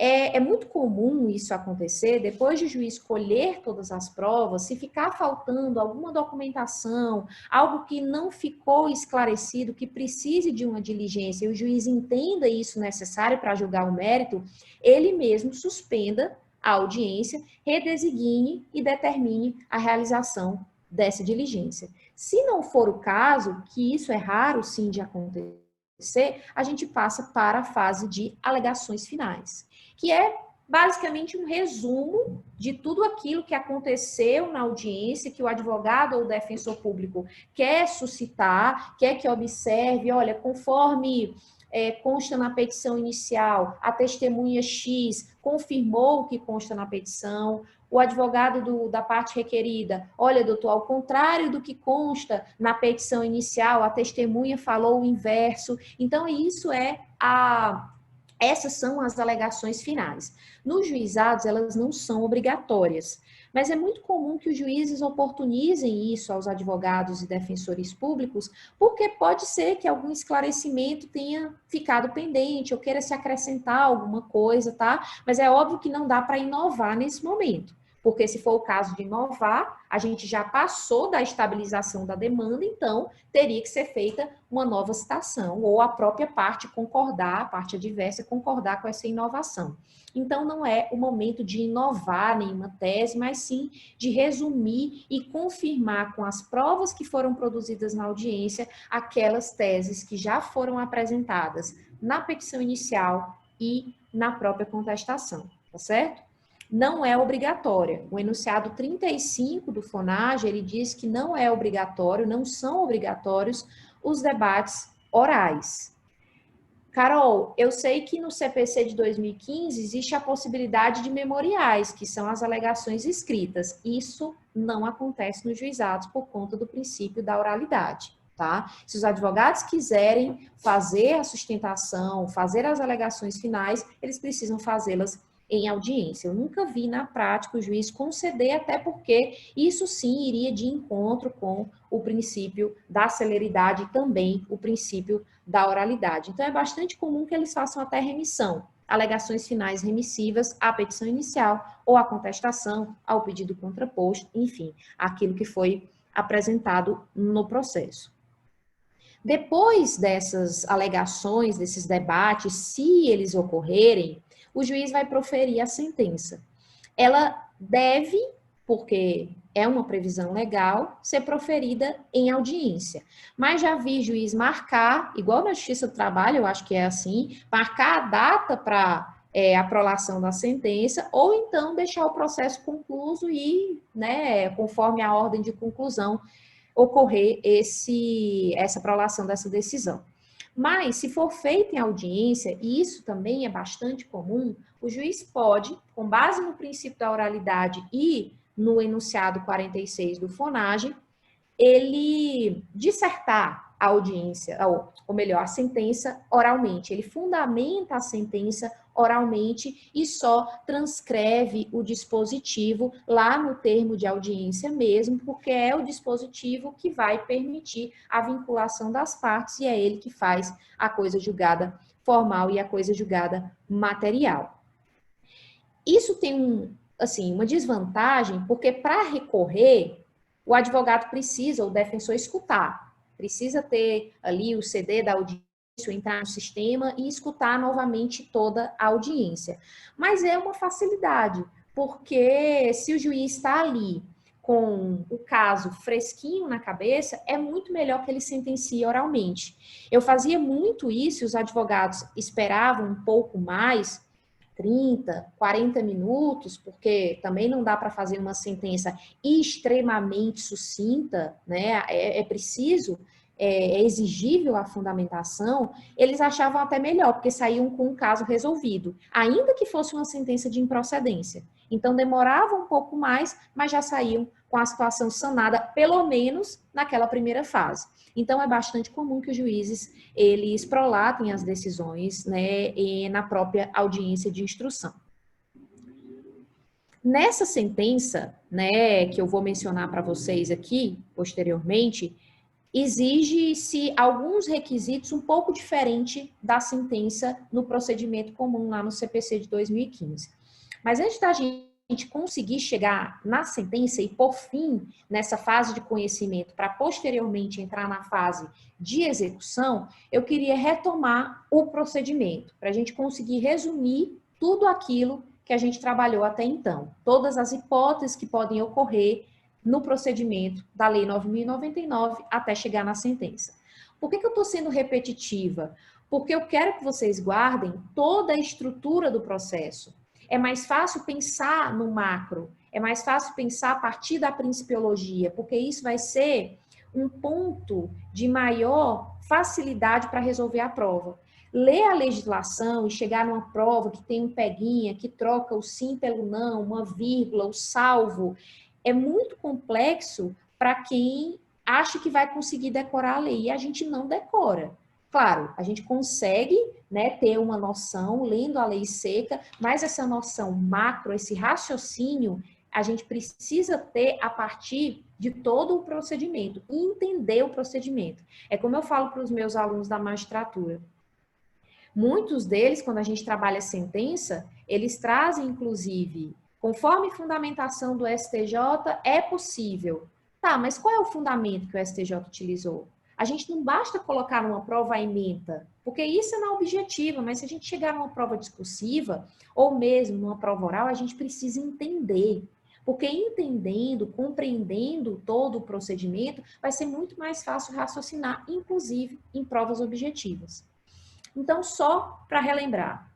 É muito comum isso acontecer depois de o juiz colher todas as provas, se ficar faltando alguma documentação, algo que não ficou esclarecido, que precise de uma diligência, e o juiz entenda isso necessário para julgar o mérito, ele mesmo suspenda a audiência, redesigne e determine a realização dessa diligência. Se não for o caso, que isso é raro sim de acontecer, a gente passa para a fase de alegações finais, que é basicamente um resumo de tudo aquilo que aconteceu na audiência, que o advogado ou o defensor público quer suscitar, quer que observe, olha, conforme consta na petição inicial, a testemunha X confirmou o que consta na petição, o advogado da parte requerida, olha, doutor, ao contrário do que consta na petição inicial, a testemunha falou o inverso. Então, essas são as alegações finais. Nos juizados, elas não são obrigatórias, mas é muito comum que os juízes oportunizem isso aos advogados e defensores públicos, porque pode ser que algum esclarecimento tenha ficado pendente ou queira se acrescentar alguma coisa, tá? Mas é óbvio que não dá para inovar nesse momento. Porque se for o caso de inovar, a gente já passou da estabilização da demanda, então teria que ser feita uma nova citação, ou a própria parte concordar, a parte adversa concordar com essa inovação. Então não é o momento de inovar nenhuma tese, mas sim de resumir e confirmar com as provas que foram produzidas na audiência aquelas teses que já foram apresentadas na petição inicial e na própria contestação, tá certo? Não é obrigatória. O enunciado 35 do FONAGE, ele diz que não é obrigatório, não são obrigatórios os debates orais. Carol, eu sei que no CPC de 2015 existe a possibilidade de memoriais, que são as alegações escritas. Isso não acontece nos juizados por conta do princípio da oralidade, tá? Se os advogados quiserem fazer a sustentação, fazer as alegações finais, eles precisam fazê-las em audiência. Eu nunca vi na prática o juiz conceder, até porque isso sim iria de encontro com o princípio da celeridade e também o princípio da oralidade. Então, é bastante comum que eles façam até remissão, alegações finais remissivas à petição inicial ou à contestação, ao pedido contraposto, enfim, aquilo que foi apresentado no processo. Depois dessas alegações, desses debates, se eles ocorrerem, o juiz vai proferir a sentença. Ela deve, porque é uma previsão legal, ser proferida em audiência. Mas já vi juiz marcar, igual na Justiça do Trabalho, eu acho que é assim, marcar a data para a prolação da sentença, ou então deixar o processo concluso e, né, conforme a ordem de conclusão, ocorrer essa prolação dessa decisão. Mas, se for feito em audiência, e isso também é bastante comum, o juiz pode, com base no princípio da oralidade e no enunciado 46 do FONAGE, ele dissertar a audiência, ou melhor, a sentença oralmente. Ele fundamenta a sentença oralmente e só transcreve o dispositivo lá no termo de audiência mesmo, porque é o dispositivo que vai permitir a vinculação das partes e é ele que faz a coisa julgada formal e a coisa julgada material. Isso tem uma desvantagem, porque para recorrer, o advogado precisa, o defensor, escutar. Precisa ter ali o CD da audiência, entrar no sistema e escutar novamente toda a audiência. Mas é uma facilidade, porque se o juiz está ali com o caso fresquinho na cabeça, é muito melhor que ele sentencie oralmente. Eu fazia muito isso e os advogados esperavam um pouco mais, 30, 40 minutos, porque também não dá para fazer uma sentença extremamente sucinta, né? É preciso, é exigível a fundamentação, eles achavam até melhor, porque saíam com o caso resolvido, ainda que fosse uma sentença de improcedência. Então, demorava um pouco mais, mas já saíam com a situação sanada, pelo menos naquela primeira fase. Então, é bastante comum que os juízes, eles prolatem as decisões, né, na própria audiência de instrução. Nessa sentença, né, que eu vou mencionar para vocês aqui, posteriormente, exige-se alguns requisitos um pouco diferente da sentença no procedimento comum lá no CPC de 2015. Mas antes da gente conseguir chegar na sentença e, por fim, nessa fase de conhecimento, para posteriormente entrar na fase de execução, eu queria retomar o procedimento, para a gente conseguir resumir tudo aquilo que a gente trabalhou até então, todas as hipóteses que podem ocorrer no procedimento da Lei 9.099 até chegar na sentença. Por que eu estou sendo repetitiva? Porque eu quero que vocês guardem toda a estrutura do processo. É mais fácil pensar no macro, é mais fácil pensar a partir da principiologia, porque isso vai ser um ponto de maior facilidade para resolver a prova. Ler a legislação e chegar numa prova que tem um peguinha, que troca o sim pelo não, uma vírgula, o salvo, é muito complexo para quem acha que vai conseguir decorar a lei, e a gente não decora. Claro, a gente consegue, né, ter uma noção lendo a lei seca, mas essa noção macro, esse raciocínio, a gente precisa ter a partir de todo o procedimento, entender o procedimento. É como eu falo para os meus alunos da magistratura. Muitos deles, quando a gente trabalha a sentença, eles trazem, inclusive, conforme fundamentação do STJ, é possível. Tá, mas qual é o fundamento que o STJ utilizou? A gente não basta colocar numa prova a ementa, porque isso é na objetiva, mas se a gente chegar numa prova discursiva, ou mesmo numa prova oral, a gente precisa entender. Porque entendendo, compreendendo todo o procedimento, vai ser muito mais fácil raciocinar, inclusive em provas objetivas. Então, só para relembrar,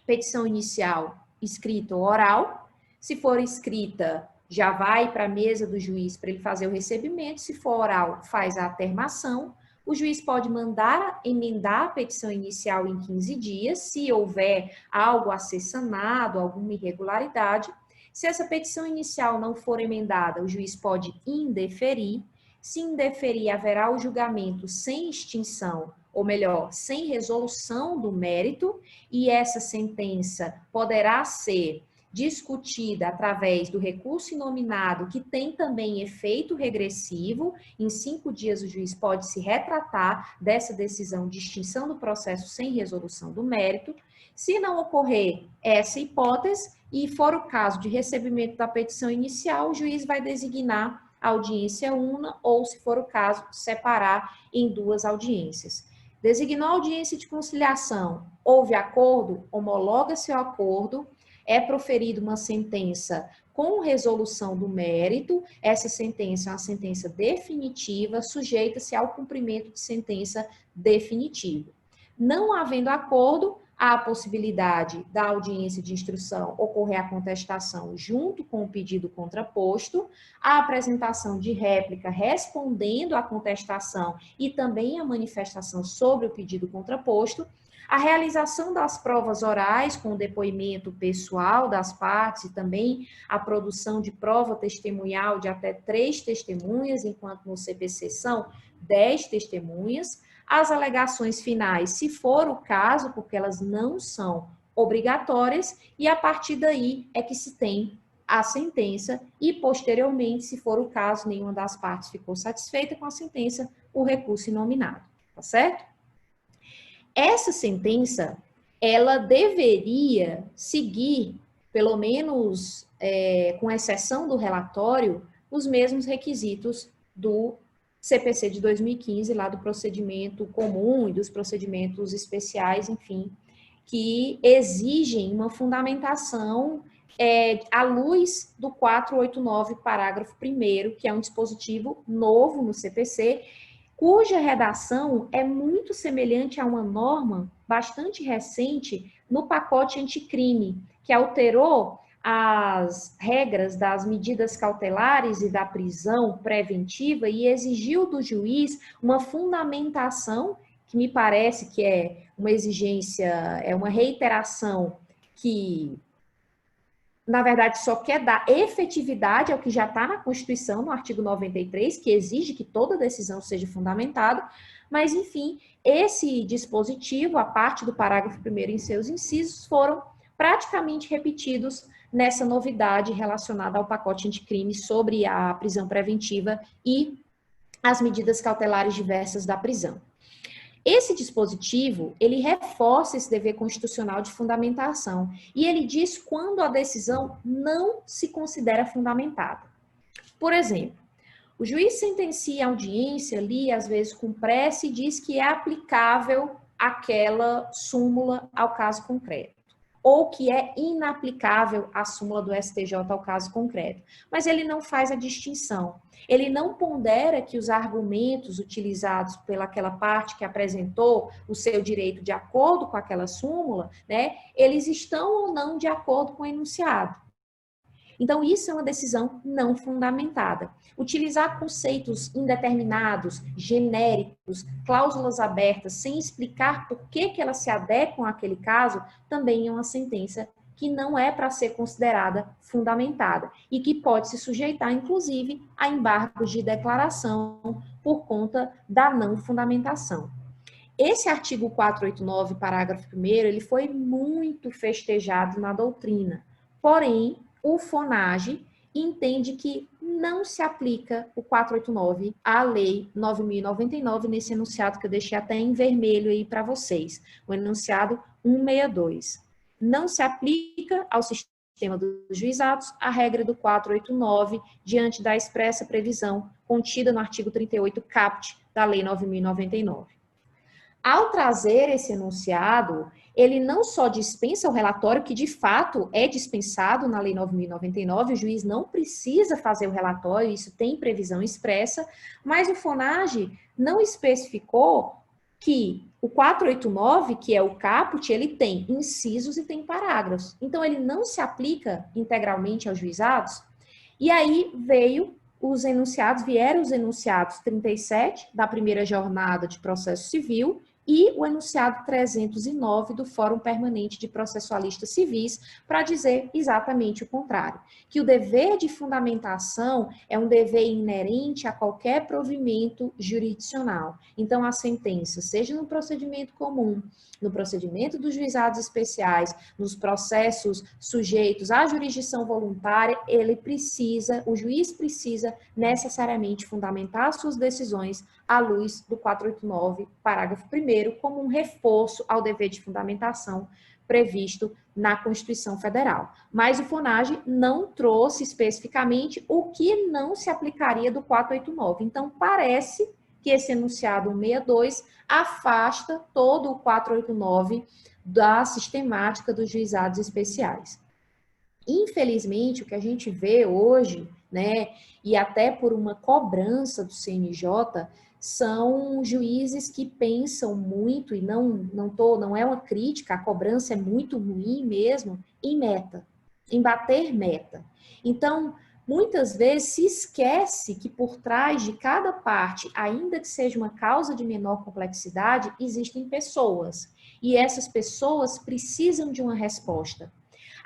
petição inicial escrita ou oral. Se for escrita, já vai para a mesa do juiz para ele fazer o recebimento. Se for oral, faz a atermação. O juiz pode mandar emendar a petição inicial em 15 dias, se houver algo a ser sanado, alguma irregularidade. Se essa petição inicial não for emendada, o juiz pode indeferir. Se indeferir, haverá o julgamento sem extinção, ou melhor, sem resolução do mérito, e essa sentença poderá ser discutida através do recurso inominado, que tem também efeito regressivo. Em 5 dias, o juiz pode se retratar dessa decisão de extinção do processo sem resolução do mérito. Se não ocorrer essa hipótese, e for o caso de recebimento da petição inicial, o juiz vai designar a audiência una, ou, se for o caso, separar em 2 audiências. Designou a audiência de conciliação, houve acordo, homologa-se o acordo, é proferida uma sentença com resolução do mérito, essa sentença é uma sentença definitiva, sujeita-se ao cumprimento de sentença definitiva. Não havendo acordo, há a possibilidade da audiência de instrução ocorrer a contestação junto com o pedido contraposto, a apresentação de réplica respondendo à contestação e também a manifestação sobre o pedido contraposto, a realização das provas orais com o depoimento pessoal das partes e também a produção de prova testemunhal de até 3 testemunhas, enquanto no CPC são 10 testemunhas, as alegações finais, se for o caso, porque elas não são obrigatórias, e a partir daí é que se tem a sentença e, posteriormente, se for o caso, nenhuma das partes ficou satisfeita com a sentença, o recurso inominado, tá certo? Essa sentença, ela deveria seguir, pelo menos com exceção do relatório, os mesmos requisitos do CPC de 2015, lá do procedimento comum e dos procedimentos especiais, enfim, que exigem uma fundamentação à luz do 489, parágrafo 1º, que é um dispositivo novo no CPC, cuja redação é muito semelhante a uma norma bastante recente no pacote anticrime, que alterou as regras das medidas cautelares e da prisão preventiva e exigiu do juiz uma fundamentação, que me parece que é uma exigência, é uma reiteração que, na verdade, só quer dar efetividade ao que já está na Constituição, no artigo 93, que exige que toda decisão seja fundamentada, mas, enfim, esse dispositivo, a parte do parágrafo 1º em seus incisos, foram praticamente repetidos nessa novidade relacionada ao pacote anticrime sobre a prisão preventiva e as medidas cautelares diversas da prisão. Esse dispositivo, ele reforça esse dever constitucional de fundamentação e ele diz quando a decisão não se considera fundamentada. Por exemplo, o juiz sentencia a audiência ali, às vezes com pressa, e diz que é aplicável aquela súmula ao caso concreto, ou que é inaplicável a súmula do STJ ao caso concreto. Mas ele não faz a distinção. Ele não pondera que os argumentos utilizados pelaquela parte que apresentou o seu direito de acordo com aquela súmula, né, eles estão ou não de acordo com o enunciado. Então, isso é uma decisão não fundamentada. Utilizar conceitos indeterminados, genéricos, cláusulas abertas, sem explicar por que elas se adequam àquele caso, também é uma sentença que não é para ser considerada fundamentada e que pode se sujeitar, inclusive, a embargos de declaração por conta da não fundamentação. Esse artigo 489, parágrafo 1º, ele foi muito festejado na doutrina, porém, o FONAGE entende que não se aplica o 489 à Lei 9.099, nesse enunciado que eu deixei até em vermelho aí para vocês, o enunciado 162. Não se aplica ao sistema dos juizados a regra do 489, diante da expressa previsão contida no artigo 38 caput da Lei 9.099. Ao trazer esse enunciado, ele não só dispensa o relatório, que de fato é dispensado na Lei 9.099, o juiz não precisa fazer o relatório, isso tem previsão expressa, mas o FONAGE não especificou que o 489, que é o caput, ele tem incisos e tem parágrafos. Então, ele não se aplica integralmente aos juizados. E aí vieram os enunciados 37 da primeira jornada de processo civil e o enunciado 309 do Fórum Permanente de Processualistas Civis, para dizer exatamente o contrário, que o dever de fundamentação é um dever inerente a qualquer provimento jurisdicional. Então, a sentença, seja no procedimento comum, no procedimento dos juizados especiais, nos processos sujeitos à jurisdição voluntária, o juiz precisa necessariamente fundamentar suas decisões à luz do 489, parágrafo 1º, como um reforço ao dever de fundamentação previsto na Constituição Federal. Mas o FONAGE não trouxe especificamente o que não se aplicaria do 489. Então, parece que esse enunciado 162 afasta todo o 489 da sistemática dos juizados especiais. Infelizmente, o que a gente vê hoje, né, e até por uma cobrança do CNJ, são juízes que pensam muito, e não é uma crítica, a cobrança é muito ruim mesmo, em meta, em bater meta. Então, muitas vezes se esquece que por trás de cada parte, ainda que seja uma causa de menor complexidade, existem pessoas, e essas pessoas precisam de uma resposta.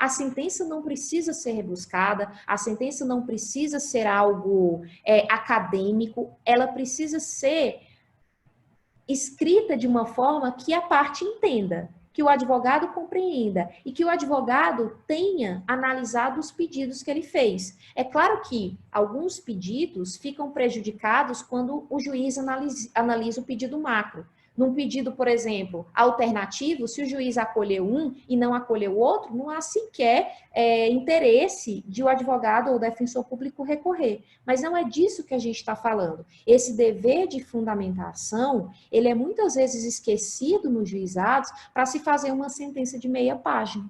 A sentença não precisa ser rebuscada, a sentença não precisa ser algo acadêmico, ela precisa ser escrita de uma forma que a parte entenda, que o advogado compreenda e que o advogado tenha analisado os pedidos que ele fez. É claro que alguns pedidos ficam prejudicados quando o juiz analisa o pedido macro. Num pedido, por exemplo, alternativo, se o juiz acolheu um e não acolheu o outro, não há sequer interesse de o advogado ou o defensor público recorrer. Mas não é disso que a gente está falando. Esse dever de fundamentação, ele é muitas vezes esquecido nos juizados para se fazer uma sentença de meia página.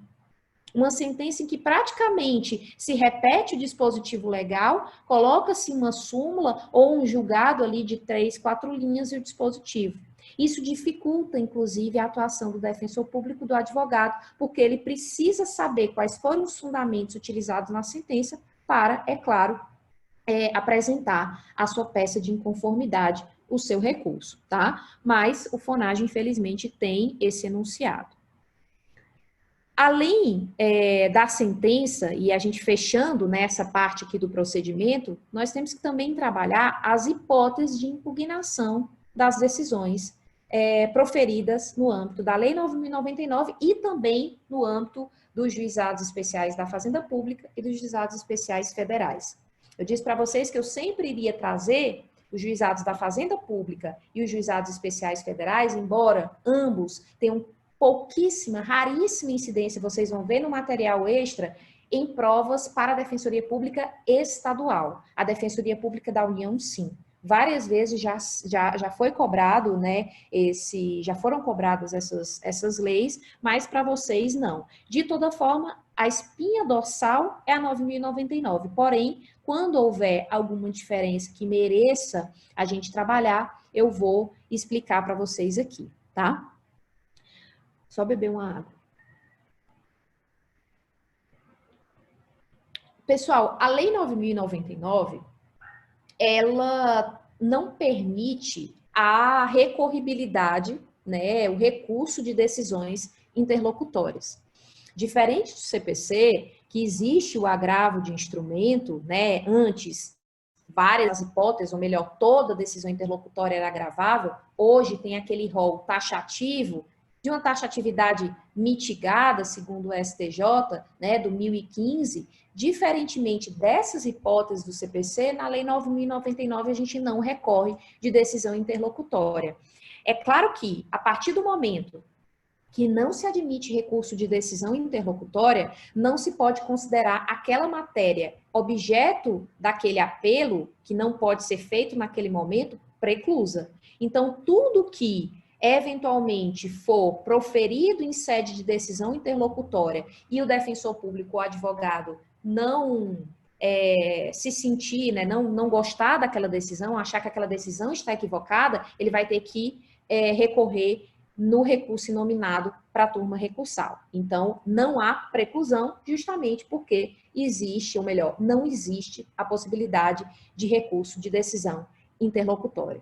Uma sentença em que praticamente se repete o dispositivo legal, coloca-se uma súmula ou um julgado ali de 3, 4 linhas e o dispositivo. Isso dificulta, inclusive, a atuação do defensor público, do advogado, porque ele precisa saber quais foram os fundamentos utilizados na sentença para, é claro, apresentar a sua peça de inconformidade, o seu recurso, tá? Mas o FONAGE, infelizmente, tem esse enunciado. Além da sentença, e a gente fechando nessa parte aqui do procedimento, nós temos que também trabalhar as hipóteses de impugnação das decisões proferidas no âmbito da Lei 9.099 e também no âmbito dos juizados especiais da Fazenda Pública e dos juizados especiais federais. Eu disse para vocês que eu sempre iria trazer os juizados da Fazenda Pública e os juizados especiais federais, embora ambos tenham pouquíssima, raríssima incidência, vocês vão ver no material extra, em provas para a Defensoria Pública Estadual. A Defensoria Pública da União, sim. Várias vezes já foi cobrado, né, já foram cobradas essas leis, mas para vocês não. De toda forma, a espinha dorsal é a 9.099. Porém, quando houver alguma diferença que mereça a gente trabalhar, eu vou explicar para vocês aqui, tá? Só beber uma água. Pessoal, a Lei 9.099, ela não permite a recorribilidade, né, o recurso de decisões interlocutórias. Diferente do CPC, que existe o agravo de instrumento, né, antes várias hipóteses, ou melhor, toda decisão interlocutória era agravável, hoje tem aquele rol taxativo, de uma taxatividade mitigada, segundo o STJ, né, do 1015, diferentemente dessas hipóteses do CPC, na Lei 9.099 a gente não recorre de decisão interlocutória. É claro que, a partir do momento que não se admite recurso de decisão interlocutória, não se pode considerar aquela matéria objeto daquele apelo, que não pode ser feito naquele momento, preclusa. Então, tudo que eventualmente for proferido em sede de decisão interlocutória e o defensor público ou advogado não se sentir, né, não gostar daquela decisão, achar que aquela decisão está equivocada, ele vai ter que recorrer no recurso inominado para a turma recursal. Então, não há preclusão, justamente porque existe, ou melhor, não existe a possibilidade de recurso de decisão interlocutória.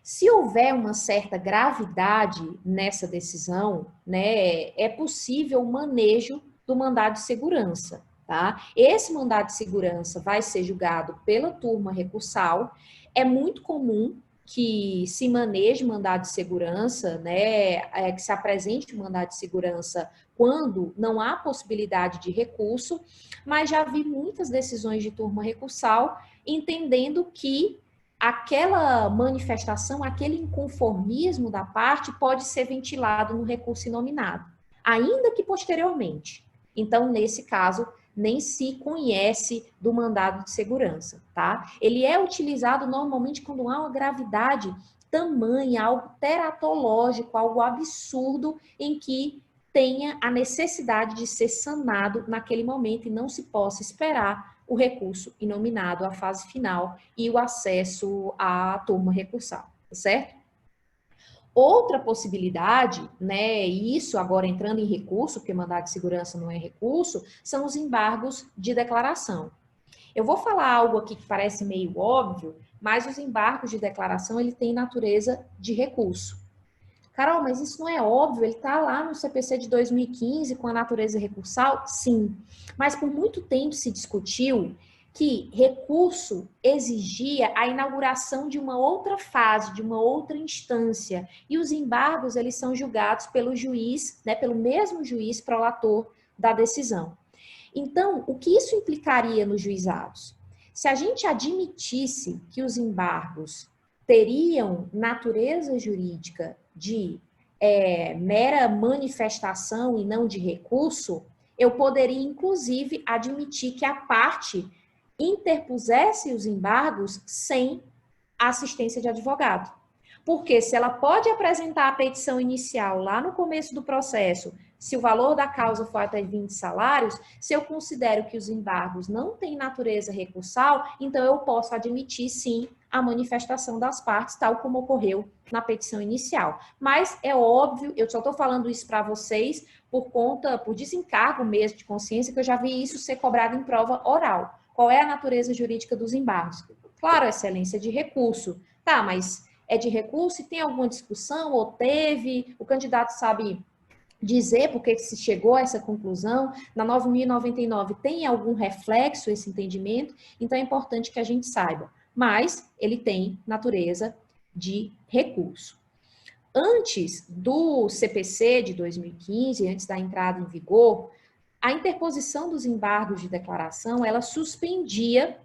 Se houver uma certa gravidade nessa decisão, né, é possível o manejo do mandado de segurança, tá? Esse mandado de segurança vai ser julgado pela turma recursal. É muito comum que se maneje mandado de segurança, né, que se apresente o mandado de segurança quando não há possibilidade de recurso, mas já vi muitas decisões de turma recursal entendendo que aquela manifestação, aquele inconformismo da parte pode ser ventilado no recurso inominado, ainda que posteriormente. Então, nesse caso, nem se conhece do mandado de segurança, tá? Ele é utilizado normalmente quando há uma gravidade tamanha, algo teratológico, algo absurdo, em que tenha a necessidade de ser sanado naquele momento e não se possa esperar o recurso inominado, a fase final e o acesso à turma recursal, certo? Outra possibilidade, né, e isso agora entrando em recurso, porque mandado de segurança não é recurso, são os embargos de declaração. Eu vou falar algo aqui que parece meio óbvio, mas os embargos de declaração, ele tem natureza de recurso. Carol, mas isso não é óbvio, ele está lá no CPC de 2015 com a natureza recursal? Sim, mas por muito tempo se discutiu que recurso exigia a inauguração de uma outra fase, de uma outra instância, e os embargos, eles são julgados pelo juiz, né, pelo mesmo juiz prolator da decisão. Então, o que isso implicaria nos juizados? Se a gente admitisse que os embargos teriam natureza jurídica de mera manifestação e não de recurso, eu poderia, inclusive, admitir que a parte interpusesse os embargos sem assistência de advogado. Porque se ela pode apresentar a petição inicial lá no começo do processo, se o valor da causa for até 20 salários, se eu considero que os embargos não têm natureza recursal, então eu posso admitir, sim, a manifestação das partes, tal como ocorreu na petição inicial. Mas é óbvio, eu só estou falando isso para vocês por desencargo mesmo de consciência, que eu já vi isso ser cobrado em prova oral. Qual é a natureza jurídica dos embargos? Claro, excelência, de recurso. Tá, mas é de recurso e tem alguma discussão, ou teve, o candidato sabe dizer por que se chegou a essa conclusão, na 9.099 tem algum reflexo esse entendimento, então é importante que a gente saiba, mas ele tem natureza de recurso. Antes do CPC de 2015, antes da entrada em vigor, a interposição dos embargos de declaração, ela suspendia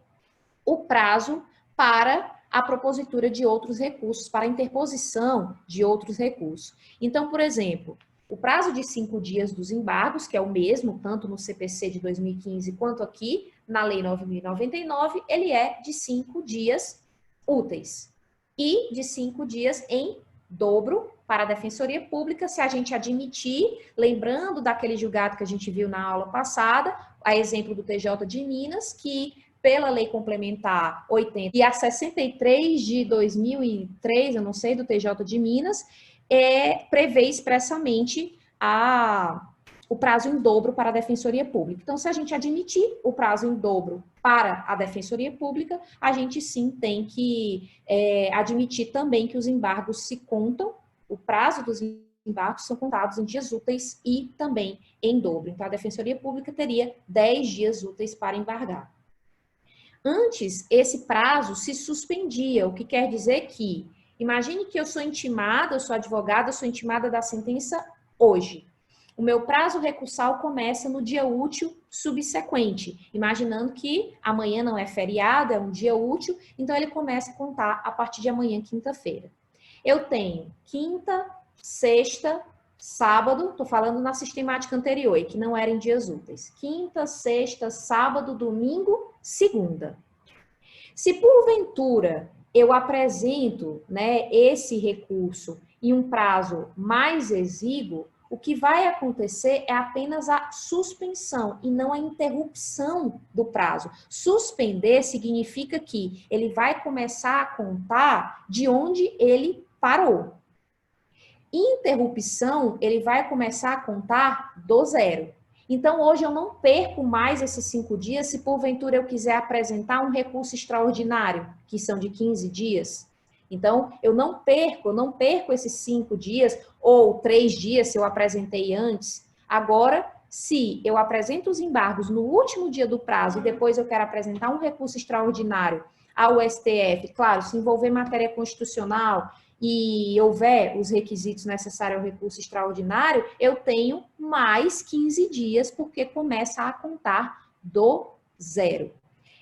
o prazo para a propositura de outros recursos, para a interposição de outros recursos. Então, por exemplo, o prazo de 5 dias dos embargos, que é o mesmo, tanto no CPC de 2015 quanto aqui, na Lei 9.099, ele é de 5 dias úteis. E de 5 dias em dobro para a Defensoria Pública, se a gente admitir, lembrando daquele julgado que a gente viu na aula passada, a exemplo do TJ de Minas, que pela Lei Complementar 80 e a 63 de 2003, eu não sei, do TJ de Minas, prevê expressamente o prazo em dobro para a Defensoria Pública. Então, se a gente admitir o prazo em dobro para a Defensoria Pública, a gente sim tem que admitir também que os embargos se contam, o prazo dos embargos são contados em dias úteis e também em dobro. Então, a Defensoria Pública teria 10 dias úteis para embargar. Antes, esse prazo se suspendia, o que quer dizer que, imagine que eu sou intimada, eu sou advogada, eu sou intimada da sentença hoje. O meu prazo recursal começa no dia útil subsequente, imaginando que amanhã não é feriado, é um dia útil, então ele começa a contar a partir de amanhã, quinta-feira. Eu tenho quinta, sexta, sábado, estou falando na sistemática anterior, que não era em dias úteis. Quinta, sexta, sábado, domingo, segunda. Se porventura eu apresento, né, esse recurso em um prazo mais exíguo, o que vai acontecer é apenas a suspensão e não a interrupção do prazo. Suspender significa que ele vai começar a contar de onde ele parou. Interrupção, ele vai começar a contar do zero. Então, hoje eu não perco mais esses 5 dias se porventura eu quiser apresentar um recurso extraordinário, que são de 15 dias. Então, eu não perco esses 5 dias ou 3 dias se eu apresentei antes. Agora, se eu apresento os embargos no último dia do prazo e depois eu quero apresentar um recurso extraordinário ao STF, claro, se envolver matéria constitucional e houver os requisitos necessários ao recurso extraordinário, eu tenho mais 15 dias, porque começa a contar do zero.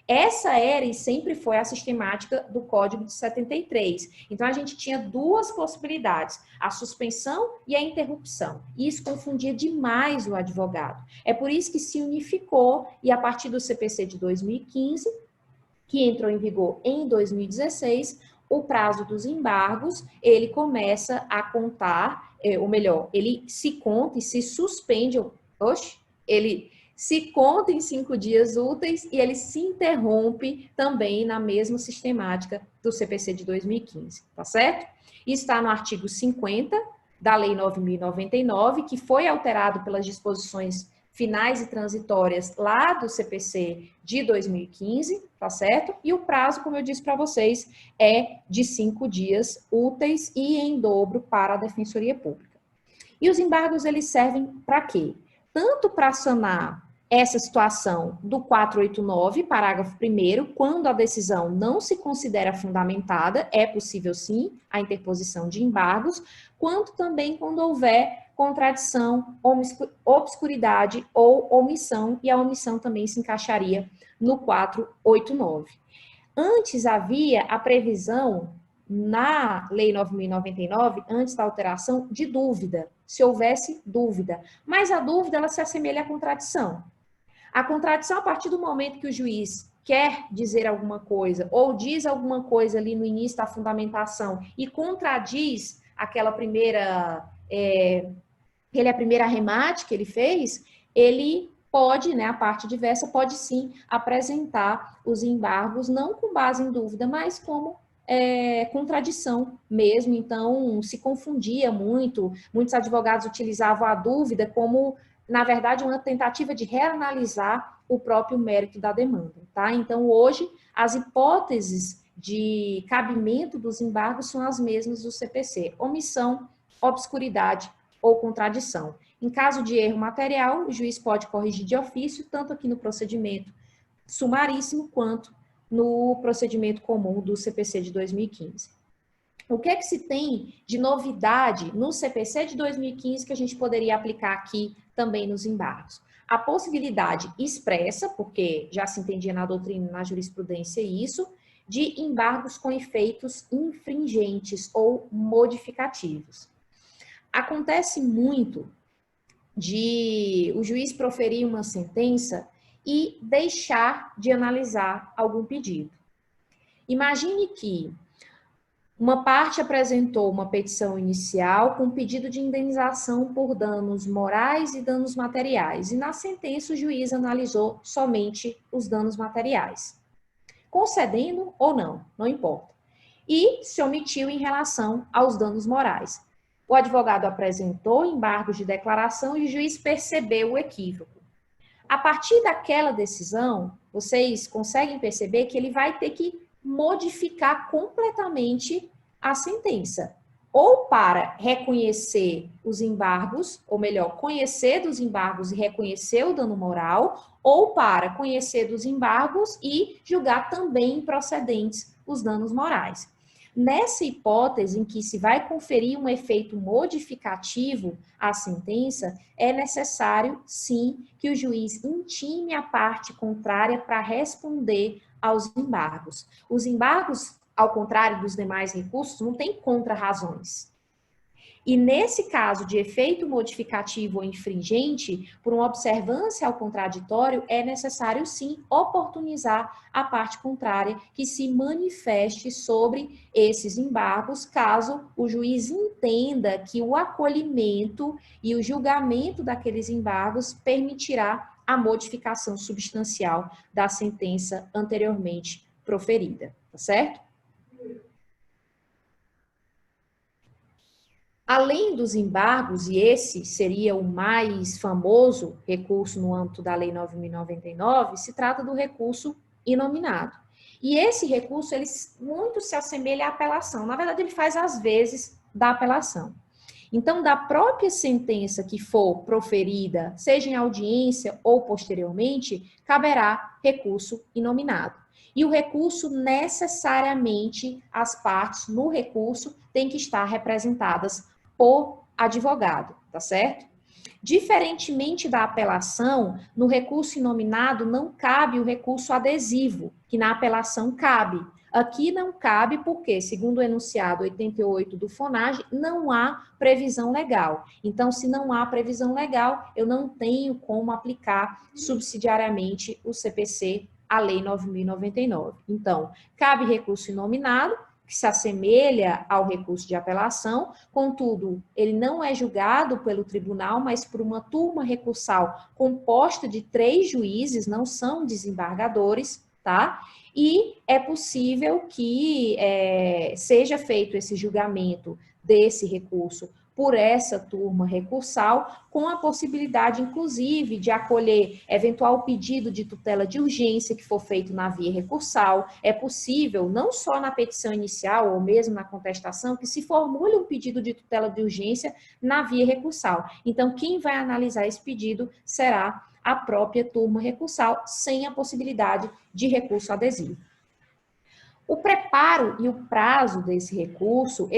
Essa era e sempre foi a sistemática do Código de 73. Então, a gente tinha duas possibilidades, a suspensão e a interrupção. E isso confundia demais o advogado. É por isso que se unificou e a partir do CPC de 2015, que entrou em vigor em 2016, o prazo dos embargos, ele começa a contar, ou melhor, ele se conta e se suspende, ele se conta em 5 dias úteis e ele se interrompe também na mesma sistemática do CPC de 2015, tá certo? Isso está no artigo 50 da Lei 9.099, que foi alterado pelas disposições finais e transitórias lá do CPC de 2015, tá certo? E o prazo, como eu disse para vocês, é de 5 dias úteis e em dobro para a Defensoria Pública. E os embargos, eles servem para quê? Tanto para sanar essa situação do 489, parágrafo 1º, quando a decisão não se considera fundamentada, é possível sim a interposição de embargos, quanto também quando houver contradição, obscuridade ou omissão, e a omissão também se encaixaria no 489. Antes havia a previsão na Lei 9.099, antes da alteração, de dúvida, se houvesse dúvida. Mas a dúvida, ela se assemelha à contradição. A contradição, a partir do momento que o juiz quer dizer alguma coisa, ou diz alguma coisa ali no início da fundamentação e contradiz aquela primeira, a primeira arremate que ele fez, ele pode, né, a parte diversa pode sim apresentar os embargos, não com base em dúvida, mas como contradição mesmo. Então, se confundia muito, muitos advogados utilizavam a dúvida como, na verdade, uma tentativa de reanalisar o próprio mérito da demanda, tá? Então, hoje, as hipóteses de cabimento dos embargos são as mesmas do CPC: omissão, obscuridade ou contradição. Em caso de erro material, o juiz pode corrigir de ofício, tanto aqui no procedimento sumaríssimo, quanto no procedimento comum do CPC de 2015. O que é que se tem de novidade no CPC de 2015 que a gente poderia aplicar aqui também nos embargos? a possibilidade expressa, porque já se entendia na doutrina e na jurisprudência isso, de embargos com efeitos infringentes ou modificativos. Acontece muito de o juiz proferir uma sentença e deixar de analisar algum pedido. Imagine que uma parte apresentou uma petição inicial com pedido de indenização por danos morais e danos materiais, e na sentença o juiz analisou somente os danos materiais, concedendo ou não, não importa, e se omitiu em relação aos danos morais. O advogado apresentou embargos de declaração e o juiz percebeu o equívoco. A partir daquela decisão, vocês conseguem perceber que ele vai ter que modificar completamente a sentença. Ou para reconhecer os embargos, ou melhor, conhecer dos embargos e reconhecer o dano moral, ou para conhecer dos embargos e julgar também improcedentes os danos morais. Nessa hipótese em que se vai conferir um efeito modificativo à sentença, é necessário, sim, que o juiz intime a parte contrária para responder aos embargos. Os embargos, ao contrário dos demais recursos, não têm contra-razões. E nesse caso de efeito modificativo ou infringente, por uma observância ao contraditório, é necessário sim oportunizar a parte contrária que se manifeste sobre esses embargos, caso o juiz entenda que o acolhimento e o julgamento daqueles embargos permitirá a modificação substancial da sentença anteriormente proferida, tá certo? Além dos embargos, e esse seria o mais famoso recurso no âmbito da Lei 9.099, se trata do recurso inominado. E esse recurso, ele muito se assemelha à apelação. Na verdade, ele faz às vezes da apelação. Então, da própria sentença que for proferida, seja em audiência ou posteriormente, caberá recurso inominado. E o recurso, necessariamente, as partes no recurso têm que estar representadas por advogado, tá certo? Diferentemente da apelação, no recurso inominado não cabe o recurso adesivo, que na apelação cabe. Aqui não cabe porque, segundo o enunciado 88 do FONAGE, não há previsão legal. Então, se não há previsão legal, eu não tenho como aplicar subsidiariamente o CPC à Lei 9.099. Então, cabe recurso inominado, que se assemelha ao recurso de apelação, contudo, ele não é julgado pelo tribunal, mas por uma turma recursal composta de 3 juízes, não são desembargadores, tá? E é possível que seja feito esse julgamento desse recurso por essa turma recursal, com a possibilidade, inclusive, de acolher eventual pedido de tutela de urgência que for feito na via recursal. É possível, não só na petição inicial ou mesmo na contestação, que se formule um pedido de tutela de urgência na via recursal. Então, quem vai analisar esse pedido será a própria turma recursal, sem a possibilidade de recurso adesivo. O preparo e o prazo desse recurso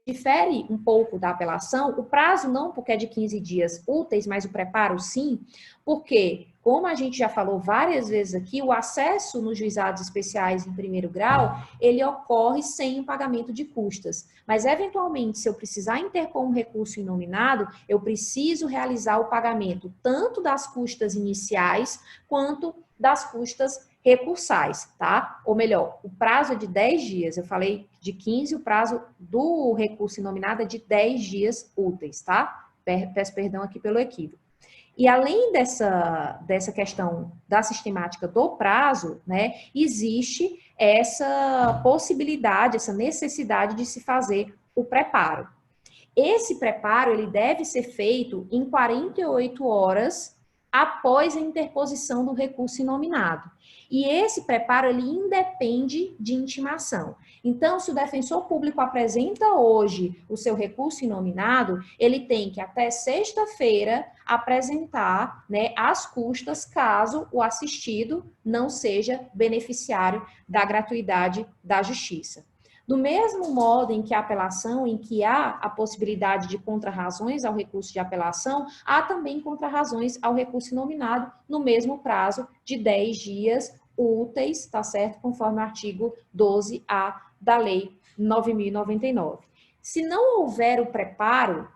difere um pouco da apelação. O prazo não porque é de 15 dias úteis, mas o preparo sim, porque, como a gente já falou várias vezes aqui, o acesso nos juizados especiais em primeiro grau, ele ocorre sem o pagamento de custas. Mas, eventualmente, se eu precisar interpor um recurso inominado, eu preciso realizar o pagamento tanto das custas iniciais quanto das custas recursais, tá? Ou melhor, o prazo é de 10 dias. Eu falei de 15, o prazo do recurso inominado é de 10 dias úteis, tá? Peço perdão aqui pelo equívoco. E além dessa questão da sistemática do prazo, né, existe essa possibilidade, essa necessidade de se fazer o preparo. Esse preparo, ele deve ser feito em 48 horas após a interposição do recurso inominado. E esse preparo, ele independe de intimação. Então, se o defensor público apresenta hoje o seu recurso inominado, ele tem que, até sexta-feira, apresentar, né, as custas, caso o assistido não seja beneficiário da gratuidade da justiça. Do mesmo modo em que a apelação, em que há a possibilidade de contrarrazões ao recurso de apelação, há também contrarrazões ao recurso inominado no mesmo prazo de 10 dias úteis, tá certo? Conforme o artigo 12A da Lei 9.099. Se não houver o preparo,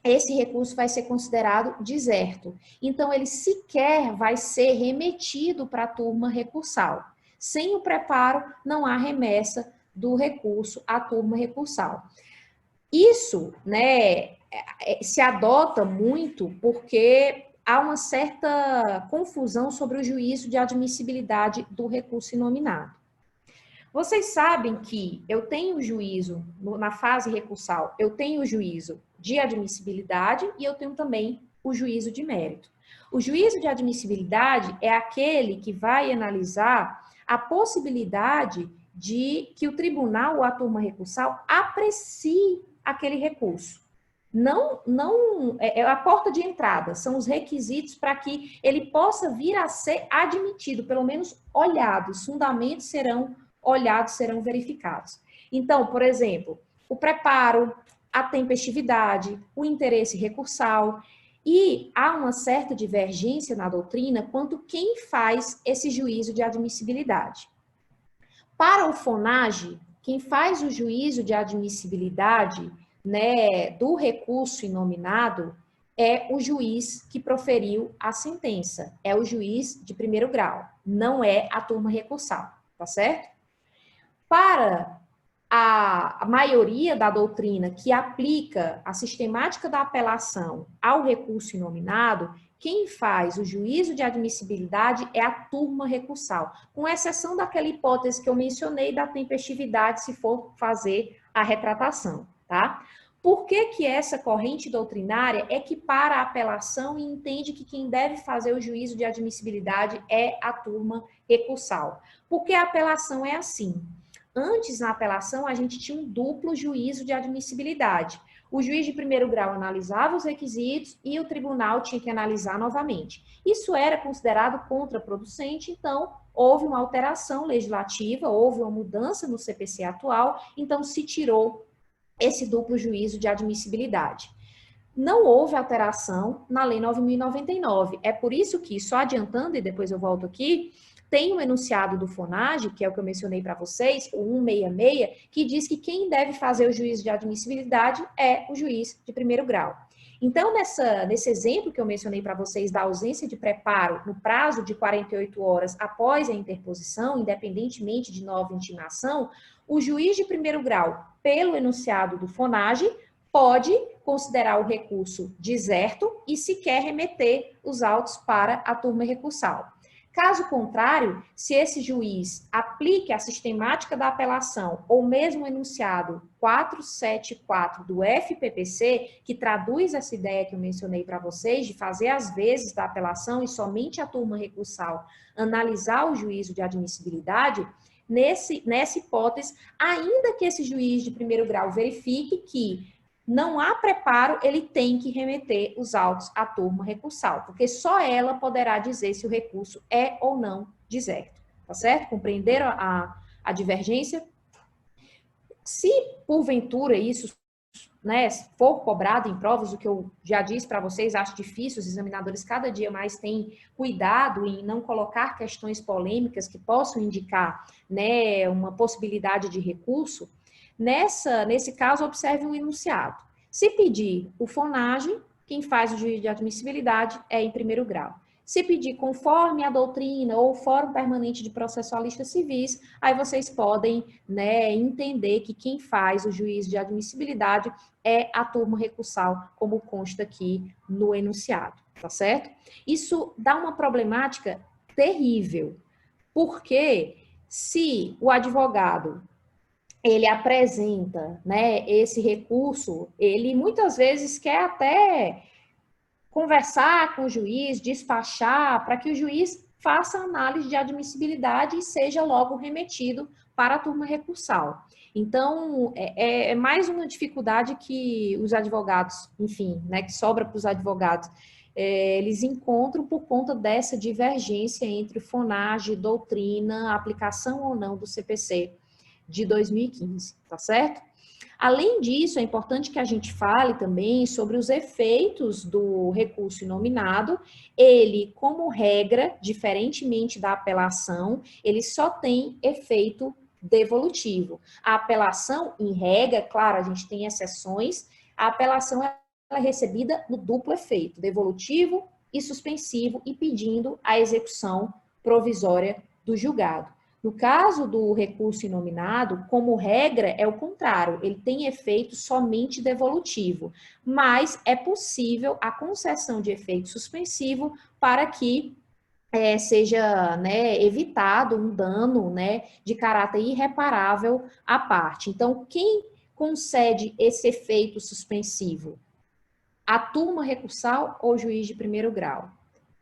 esse recurso vai ser considerado deserto. Então, ele sequer vai ser remetido para a turma recursal. Sem o preparo, não há remessa do recurso à turma recursal. Isso, né, se adota muito porque há uma certa confusão sobre o juízo de admissibilidade do recurso inominado. Vocês sabem que eu tenho juízo, na fase recursal, eu tenho o juízo de admissibilidade e eu tenho também o juízo de mérito. O juízo de admissibilidade é aquele que vai analisar a possibilidade de que o tribunal ou a turma recursal aprecie aquele recurso. Não é a porta de entrada, são os requisitos para que ele possa vir a ser admitido, pelo menos olhado, os fundamentos serão olhados, serão verificados. Então, por exemplo, o preparo, a tempestividade, o interesse recursal, e há uma certa divergência na doutrina quanto quem faz esse juízo de admissibilidade. Para o FONAGE, quem faz o juízo de admissibilidade, né, do recurso inominado é o juiz que proferiu a sentença, é o juiz de primeiro grau, não é a turma recursal, tá certo? Para a maioria da doutrina que aplica a sistemática da apelação ao recurso inominado, quem faz o juízo de admissibilidade é a turma recursal, com exceção daquela hipótese que eu mencionei da tempestividade, se for fazer a retratação, tá? Por que que essa corrente doutrinária equipara a apelação e entende que quem deve fazer o juízo de admissibilidade é a turma recursal? Porque a apelação é assim. Antes, na apelação, a gente tinha um duplo juízo de admissibilidade. O juiz de primeiro grau analisava os requisitos e o tribunal tinha que analisar novamente. Isso era considerado contraproducente, então houve uma alteração legislativa, houve uma mudança no CPC atual, então se tirou esse duplo juízo de admissibilidade. Não houve alteração na Lei 9.099. É por isso que, só adiantando, e depois eu volto aqui, tem um enunciado do FONAGE, que é o que eu mencionei para vocês, o 166, que diz que quem deve fazer o juízo de admissibilidade é o juiz de primeiro grau. Então, nesse exemplo que eu mencionei para vocês da ausência de preparo no prazo de 48 horas após a interposição, independentemente de nova intimação, o juiz de primeiro grau, pelo enunciado do FONAGE, pode considerar o recurso deserto e sequer remeter os autos para a turma recursal. Caso contrário, se esse juiz aplique a sistemática da apelação ou mesmo o enunciado 474 do FPPC, que traduz essa ideia que eu mencionei para vocês, de fazer as vezes da apelação e somente a turma recursal analisar o juízo de admissibilidade, nessa hipótese, ainda que esse juiz de primeiro grau verifique que não há preparo, ele tem que remeter os autos à turma recursal, porque só ela poderá dizer se o recurso é ou não deserto, tá certo? Compreenderam a divergência? Se, porventura, isso, né, for cobrado em provas, o que eu já disse para vocês, acho difícil, os examinadores cada dia mais têm cuidado em não colocar questões polêmicas que possam indicar, né, uma possibilidade de recurso. Nesse caso, observe um enunciado. Se pedir o FONAGE, quem faz o juízo de admissibilidade é em primeiro grau. Se pedir conforme a doutrina ou o Fórum Permanente de Processualistas Civis, aí vocês podem, né, entender que quem faz o juízo de admissibilidade é a turma recursal, como consta aqui no enunciado, tá certo? Isso dá uma problemática terrível, porque se o advogado ele apresenta, né, esse recurso, ele muitas vezes quer até conversar com o juiz, despachar, para que o juiz faça análise de admissibilidade e seja logo remetido para a turma recursal. Então, é mais uma dificuldade que os advogados, enfim, né, que sobra para os advogados, eles encontram por conta dessa divergência entre FONAGE, doutrina, aplicação ou não do CPC de 2015, tá certo? Além disso, é importante que a gente fale também sobre os efeitos do recurso inominado. Ele, como regra, diferentemente da apelação, ele só tem efeito devolutivo. A apelação, em regra, claro, a gente tem exceções, a apelação ela é recebida no duplo efeito, devolutivo e suspensivo, e pedindo a execução provisória do julgado. No caso do recurso inominado, como regra, é o contrário, ele tem efeito somente devolutivo, mas é possível a concessão de efeito suspensivo para que seja, né, evitado um dano, né, de caráter irreparável à parte. Então, quem concede esse efeito suspensivo? A turma recursal ou o juiz de primeiro grau?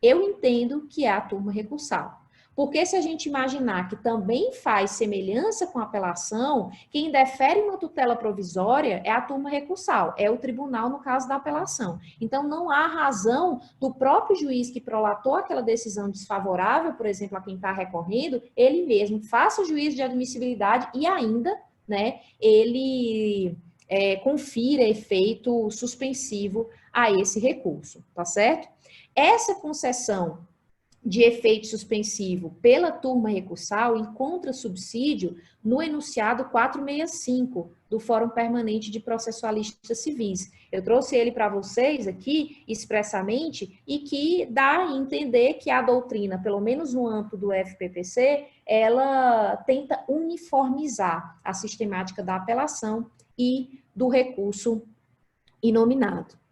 Eu entendo que é a turma recursal. Porque se a gente imaginar que também faz semelhança com a apelação, quem defere uma tutela provisória é a turma recursal, é o tribunal no caso da apelação. Então, não há razão do próprio juiz que prolatou aquela decisão desfavorável, por exemplo, a quem está recorrendo, ele mesmo faça o juízo de admissibilidade e ainda, né, ele confira efeito suspensivo a esse recurso, tá certo? Essa concessão de efeito suspensivo pela turma recursal encontra subsídio no enunciado 465 do Fórum Permanente de Processualistas Civis. Eu trouxe ele para vocês aqui expressamente e que dá a entender que a doutrina, pelo menos no âmbito do FPPC, ela tenta uniformizar a sistemática da apelação e do recurso inominado.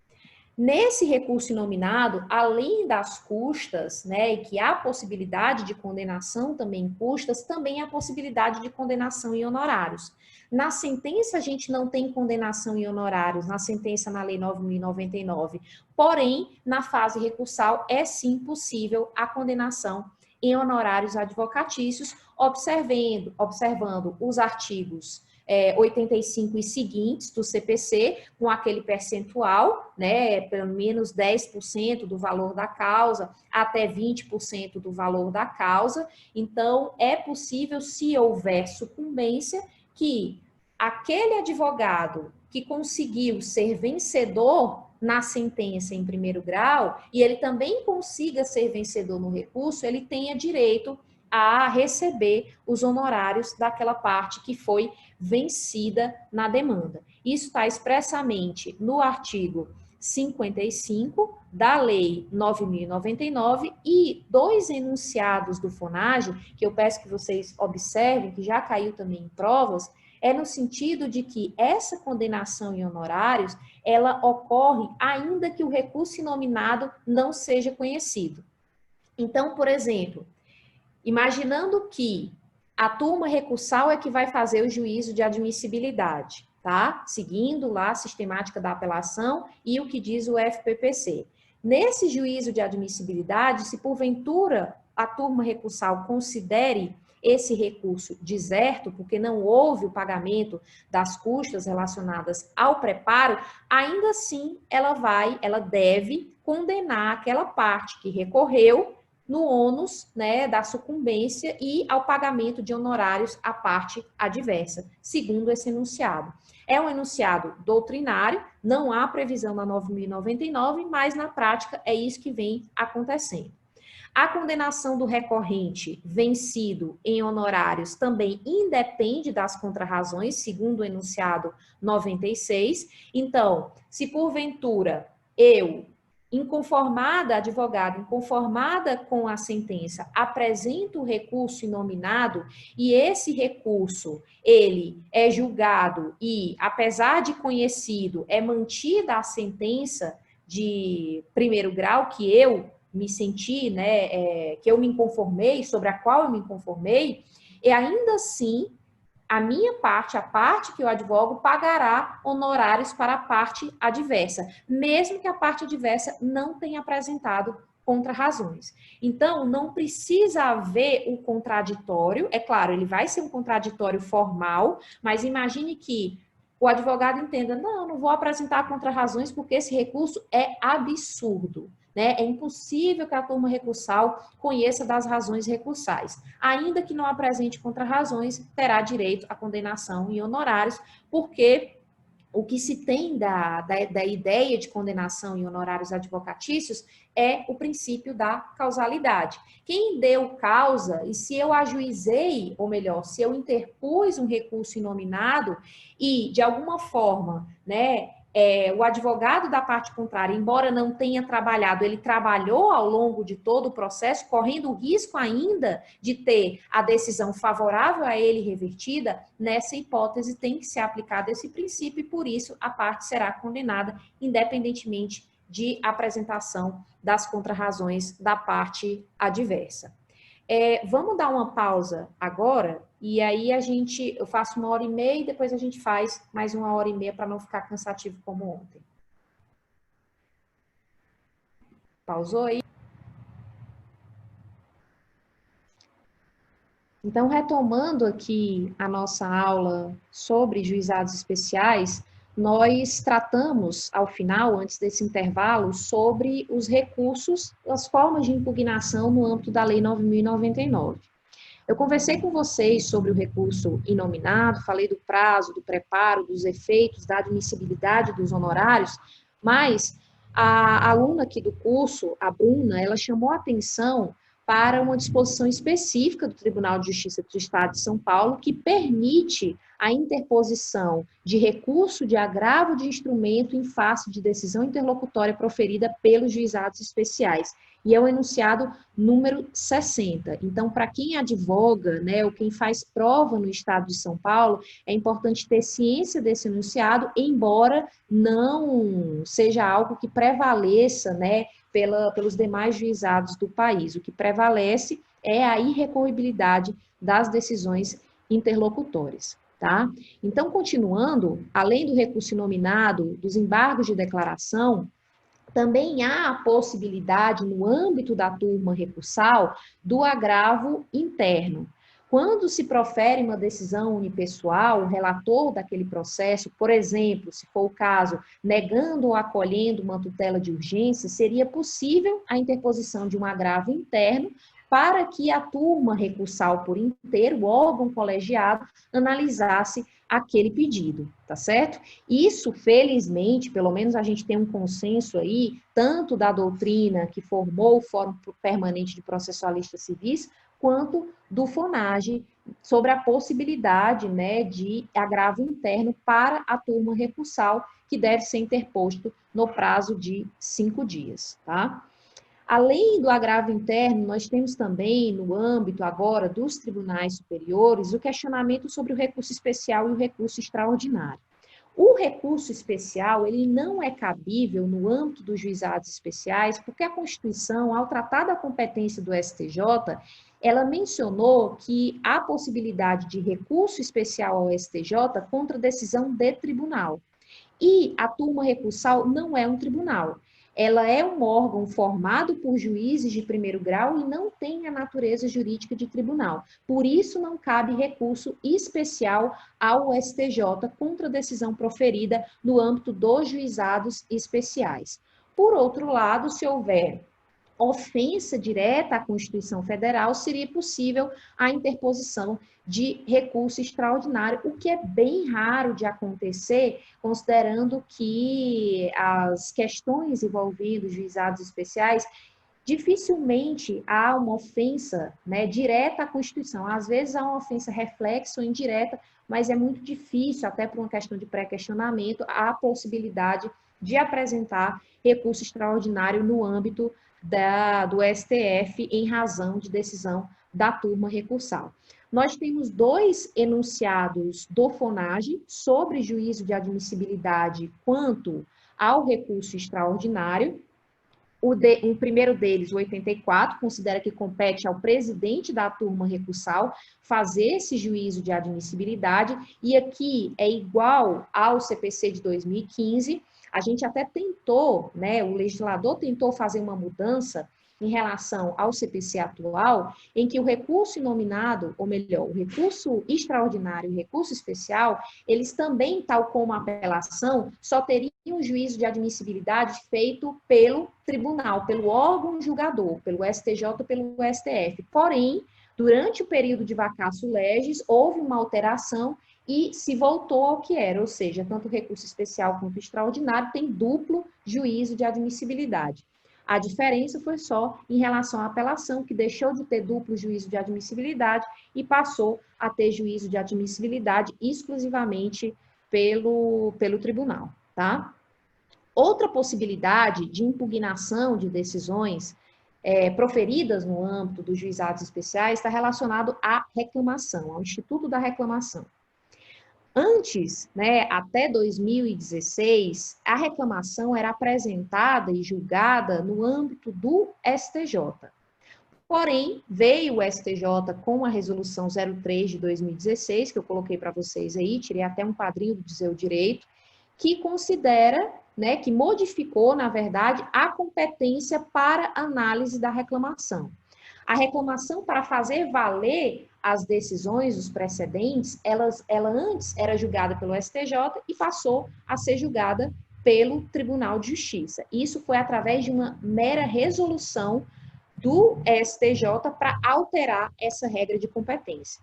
Nesse recurso inominado, além das custas, né, e que há possibilidade de condenação também em custas, também há possibilidade de condenação em honorários. Na sentença, a gente não tem condenação em honorários, na sentença na Lei 9.099, porém, na fase recursal, é sim possível a condenação em honorários advocatícios, observando os artigos 85 e seguintes do CPC, com aquele percentual, né, pelo menos 10% do valor da causa, até 20% do valor da causa. Então, é possível, se houver sucumbência, que aquele advogado que conseguiu ser vencedor na sentença em primeiro grau, e ele também consiga ser vencedor no recurso, ele tenha direito a receber os honorários daquela parte que foi vencida na demanda. Isso está expressamente no artigo 55 da Lei 9.099 e dois enunciados do FONAGE, que eu peço que vocês observem, que já caiu também em provas, é no sentido de que essa condenação em honorários, ela ocorre ainda que o recurso inominado não seja conhecido. Então, por exemplo, imaginando que a turma recursal é que vai fazer o juízo de admissibilidade, tá? Seguindo lá a sistemática da apelação e o que diz o FPPC. Nesse juízo de admissibilidade, se porventura a turma recursal considere esse recurso deserto, porque não houve o pagamento das custas relacionadas ao preparo, ainda assim ela deve condenar aquela parte que recorreu no ônus, né, da sucumbência e ao pagamento de honorários à parte adversa, segundo esse enunciado. É um enunciado doutrinário, não há previsão na 9.099, mas na prática é isso que vem acontecendo. A condenação do recorrente vencido em honorários também independe das contrarrazões, segundo o enunciado 96. Então, se porventura eu, inconformada, advogada, inconformada com a sentença, apresenta o recurso inominado e esse recurso, ele é julgado e, apesar de conhecido, é mantida a sentença de primeiro grau que eu me senti, né, que eu me inconformei, sobre a qual eu me inconformei, e ainda assim a minha parte, a parte que eu advogo, pagará honorários para a parte adversa, mesmo que a parte adversa não tenha apresentado contrarrazões. Então, não precisa haver o contraditório, é claro, ele vai ser um contraditório formal, mas imagine que o advogado entenda, não vou apresentar contrarrazões porque esse recurso é absurdo. né? É impossível que a turma recursal conheça das razões recursais. Ainda que não apresente contrarrazões, terá direito à condenação em honorários, porque o que se tem da ideia de condenação em honorários advocatícios é o princípio da causalidade. Quem deu causa, e se eu ajuizei, ou melhor, se eu interpus um recurso inominado e, de alguma forma, né, o advogado da parte contrária, embora não tenha trabalhado, ele trabalhou ao longo de todo o processo, correndo o risco ainda de ter a decisão favorável a ele revertida, nessa hipótese tem que ser aplicado esse princípio e, por isso, a parte será condenada, independentemente de apresentação das contrarrazões da parte adversa. Vamos dar uma pausa agora e aí eu faço 1h30 e depois a gente faz mais 1h30 para não ficar cansativo como ontem. Pausou aí? Então, retomando aqui a nossa aula sobre juizados especiais, nós tratamos, ao final, antes desse intervalo, sobre os recursos, as formas de impugnação no âmbito da Lei 9.099. Eu conversei com vocês sobre o recurso inominado, falei do prazo, do preparo, dos efeitos, da admissibilidade dos honorários, mas a aluna aqui do curso, a Bruna, ela chamou a atenção para uma disposição específica do Tribunal de Justiça do Estado de São Paulo que permite a interposição de recurso de agravo de instrumento em face de decisão interlocutória proferida pelos juizados especiais. E é o enunciado número 60. Então, para quem advoga, né, ou quem faz prova no Estado de São Paulo, é importante ter ciência desse enunciado, embora não seja algo que prevaleça, né, pelos demais juizados do país. O que prevalece é a irrecorribilidade das decisões interlocutórias. Tá? Então, continuando, além do recurso inominado, dos embargos de declaração, também há a possibilidade, no âmbito da turma recursal, do agravo interno. Quando se profere uma decisão unipessoal, o relator daquele processo, por exemplo, se for o caso, negando ou acolhendo uma tutela de urgência, seria possível a interposição de um agravo interno para que a turma recursal por inteiro, o órgão colegiado, analisasse aquele pedido, tá certo? Isso, felizmente, pelo menos a gente tem um consenso aí, tanto da doutrina que formou o Fórum Permanente de Processualistas Civis, quanto do FONAGE, sobre a possibilidade, né, de agravo interno para a turma recursal, que deve ser interposto no prazo de 5 dias, tá? Além do agravo interno, nós temos também, no âmbito agora dos tribunais superiores, o questionamento sobre o recurso especial e o recurso extraordinário. O recurso especial, ele não é cabível no âmbito dos juizados especiais, porque a Constituição, ao tratar da competência do STJ, ela mencionou que há possibilidade de recurso especial ao STJ contra decisão de tribunal. E a turma recursal não é um tribunal. Ela é um órgão formado por juízes de primeiro grau e não tem a natureza jurídica de tribunal. Por isso, não cabe recurso especial ao STJ contra a decisão proferida no âmbito dos juizados especiais. Por outro lado, se houver ofensa direta à Constituição Federal, seria possível a interposição de recurso extraordinário, o que é bem raro de acontecer, considerando que as questões envolvendo juizados especiais, dificilmente há uma ofensa, né, direta à Constituição. Às vezes há uma ofensa reflexa ou indireta, mas é muito difícil, até por uma questão de pré-questionamento, a possibilidade de apresentar recurso extraordinário no âmbito do STF em razão de decisão da turma recursal. Nós temos 2 enunciados do FONAGE sobre juízo de admissibilidade quanto ao recurso extraordinário. O primeiro deles, o 84, considera que compete ao presidente da turma recursal fazer esse juízo de admissibilidade, e aqui é igual ao CPC de 2015. A gente até tentou, né, o legislador tentou fazer uma mudança em relação ao CPC atual, em que o recurso inominado, ou melhor, o recurso extraordinário e o recurso especial, eles também, tal como a apelação, só teriam um juízo de admissibilidade feito pelo tribunal, pelo órgão julgador, pelo STJ, pelo STF. Porém, durante o período de vacatio legis, houve uma alteração e se voltou ao que era, ou seja, tanto o recurso especial quanto o extraordinário tem duplo juízo de admissibilidade. A diferença foi só em relação à apelação, que deixou de ter duplo juízo de admissibilidade e passou a ter juízo de admissibilidade exclusivamente pelo tribunal, tá? Outra possibilidade de impugnação de decisões proferidas no âmbito dos juizados especiais está relacionado à reclamação, ao instituto da reclamação. Antes, né, até 2016, a reclamação era apresentada e julgada no âmbito do STJ. Porém, veio o STJ com a resolução 03 de 2016, que eu coloquei para vocês aí, tirei até um padrinho do Dizer o Direito, que considera, né, que modificou, na verdade, a competência para análise da reclamação. A reclamação, para fazer valer as decisões, os precedentes, ela antes era julgada pelo STJ e passou a ser julgada pelo Tribunal de Justiça. Isso foi através de uma mera resolução do STJ para alterar essa regra de competência.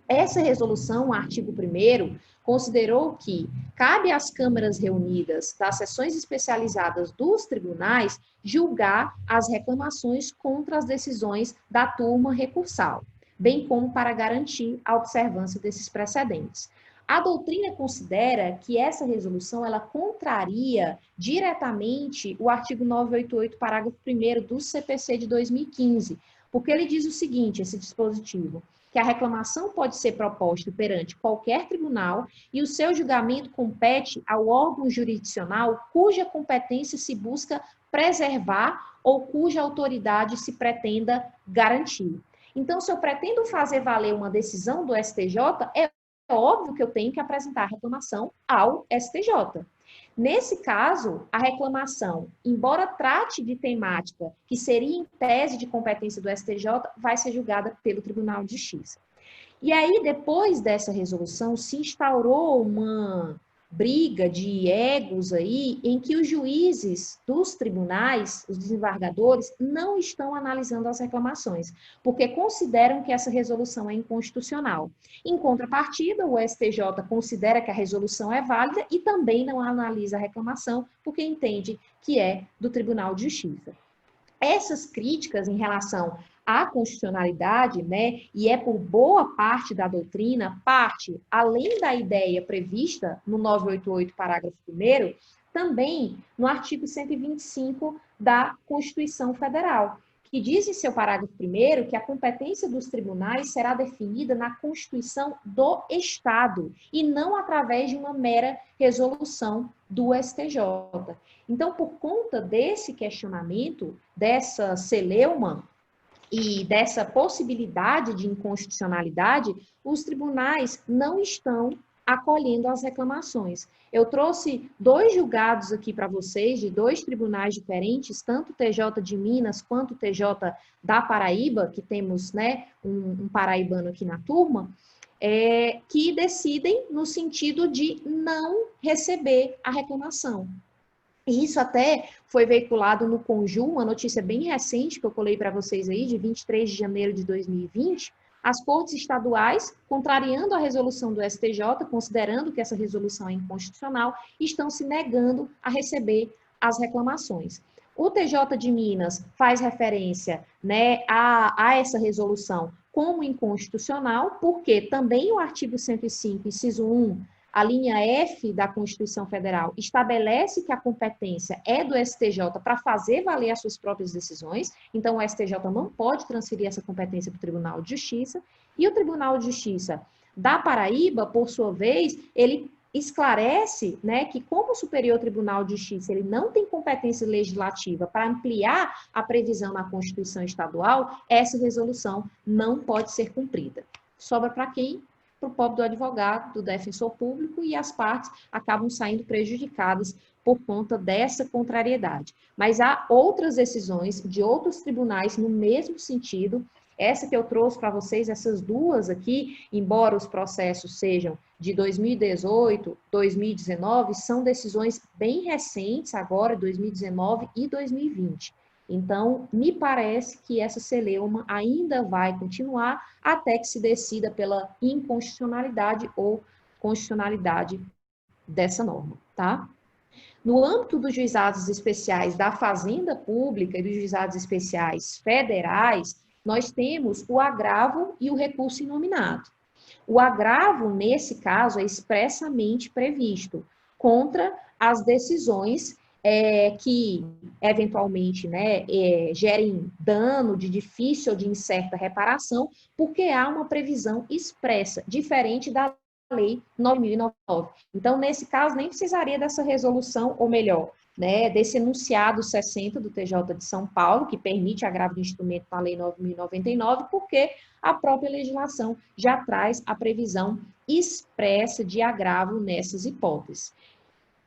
Essa resolução, o artigo 1º, considerou que cabe às câmaras reunidas das seções especializadas dos tribunais julgar as reclamações contra as decisões da turma recursal, bem como para garantir a observância desses precedentes. A doutrina considera que essa resolução ela contraria diretamente o artigo 988, parágrafo 1º do CPC de 2015, porque ele diz o seguinte, esse dispositivo, que a reclamação pode ser proposta perante qualquer tribunal e o seu julgamento compete ao órgão jurisdicional cuja competência se busca preservar ou cuja autoridade se pretenda garantir. Então, se eu pretendo fazer valer uma decisão do STJ, é óbvio que eu tenho que apresentar a reclamação ao STJ. Nesse caso, a reclamação, embora trate de temática que seria em tese de competência do STJ, vai ser julgada pelo Tribunal de Justiça. E aí, depois dessa resolução, se instaurou uma briga de egos aí, em que os juízes dos tribunais, os desembargadores, não estão analisando as reclamações, porque consideram que essa resolução é inconstitucional. Em contrapartida, o STJ considera que a resolução é válida e também não analisa a reclamação, porque entende que é do Tribunal de Justiça. Essas críticas em relação à constitucionalidade, né, e é por boa parte da doutrina, parte, além da ideia prevista no 988, parágrafo 1º, também no artigo 125 da Constituição Federal, que diz em seu parágrafo 1º que a competência dos tribunais será definida na Constituição do Estado e não através de uma mera resolução do STJ. Então, por conta desse questionamento, dessa celeuma e dessa possibilidade de inconstitucionalidade, os tribunais não estão acolhendo as reclamações. Eu trouxe 2 julgados aqui para vocês, de 2 tribunais diferentes, tanto o TJ de Minas quanto o TJ da Paraíba, que temos, né, um paraibano aqui na turma, que decidem no sentido de não receber a reclamação. E isso até foi veiculado no Conju, uma notícia bem recente que eu colei para vocês aí, de 23 de janeiro de 2020, as cortes estaduais, contrariando a resolução do STJ, considerando que essa resolução é inconstitucional, estão se negando a receber as reclamações. O TJ de Minas faz referência, né, a essa resolução como inconstitucional, porque também o artigo 105, inciso 1, a linha F da Constituição Federal estabelece que a competência é do STJ para fazer valer as suas próprias decisões, então o STJ não pode transferir essa competência para o Tribunal de Justiça, e o Tribunal de Justiça da Paraíba, por sua vez, ele esclarece, né, que como o Superior Tribunal de Justiça ele não tem competência legislativa para ampliar a previsão na Constituição Estadual, essa resolução não pode ser cumprida. Sobra para quem? Para o pobre do advogado, do defensor público, e as partes acabam saindo prejudicadas por conta dessa contrariedade. Mas há outras decisões de outros tribunais no mesmo sentido. Essa que eu trouxe para vocês, essas duas aqui, embora os processos sejam de 2018, 2019, são decisões bem recentes, agora 2019 e 2020. Então, me parece que essa celeuma ainda vai continuar até que se decida pela inconstitucionalidade ou constitucionalidade dessa norma, tá? No âmbito dos juizados especiais da Fazenda Pública e dos juizados especiais federais, nós temos o agravo e o recurso inominado. O agravo, nesse caso, é expressamente previsto contra as decisões que, eventualmente, né, gerem dano de difícil ou de incerta reparação, porque há uma previsão expressa, diferente da Lei 9.009. Então, nesse caso, nem precisaria dessa resolução, ou melhor, né, desse enunciado 60 do TJ de São Paulo, que permite agravo de instrumento na Lei 9.099, porque a própria legislação já traz a previsão expressa de agravo nessas hipóteses.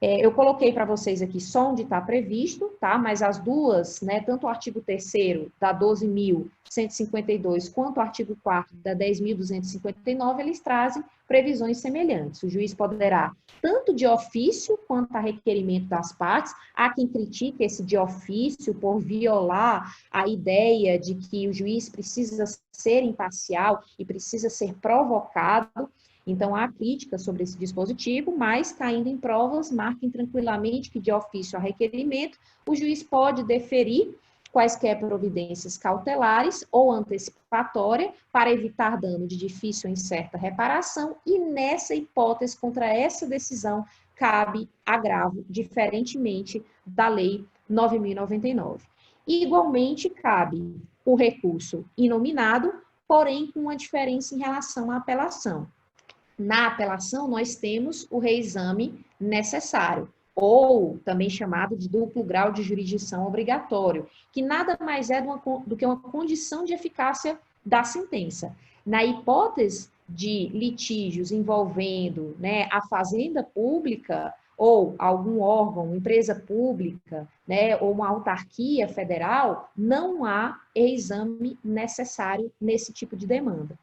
Eu coloquei para vocês aqui só onde está previsto, tá? Mas as duas, né, tanto o artigo 3º da 12.152 quanto o artigo 4º da 10.259, eles trazem previsões semelhantes. O juiz poderá, tanto de ofício quanto a requerimento das partes, há quem critique esse de ofício por violar a ideia de que o juiz precisa ser imparcial e precisa ser provocado. Então, há críticas sobre esse dispositivo, mas, caindo em provas, marquem tranquilamente que, de ofício a requerimento, o juiz pode deferir quaisquer providências cautelares ou antecipatória para evitar dano de difícil ou incerta reparação, e, nessa hipótese, contra essa decisão, cabe agravo, diferentemente da Lei 9.099. E, igualmente, cabe o recurso inominado, porém com uma diferença em relação à apelação. Na apelação, nós temos o reexame necessário, ou também chamado de duplo grau de jurisdição obrigatório, que nada mais é do que uma condição de eficácia da sentença. Na hipótese de litígios envolvendo, né, a fazenda pública ou algum órgão, empresa pública, né, ou uma autarquia federal, não há reexame necessário nesse tipo de demanda.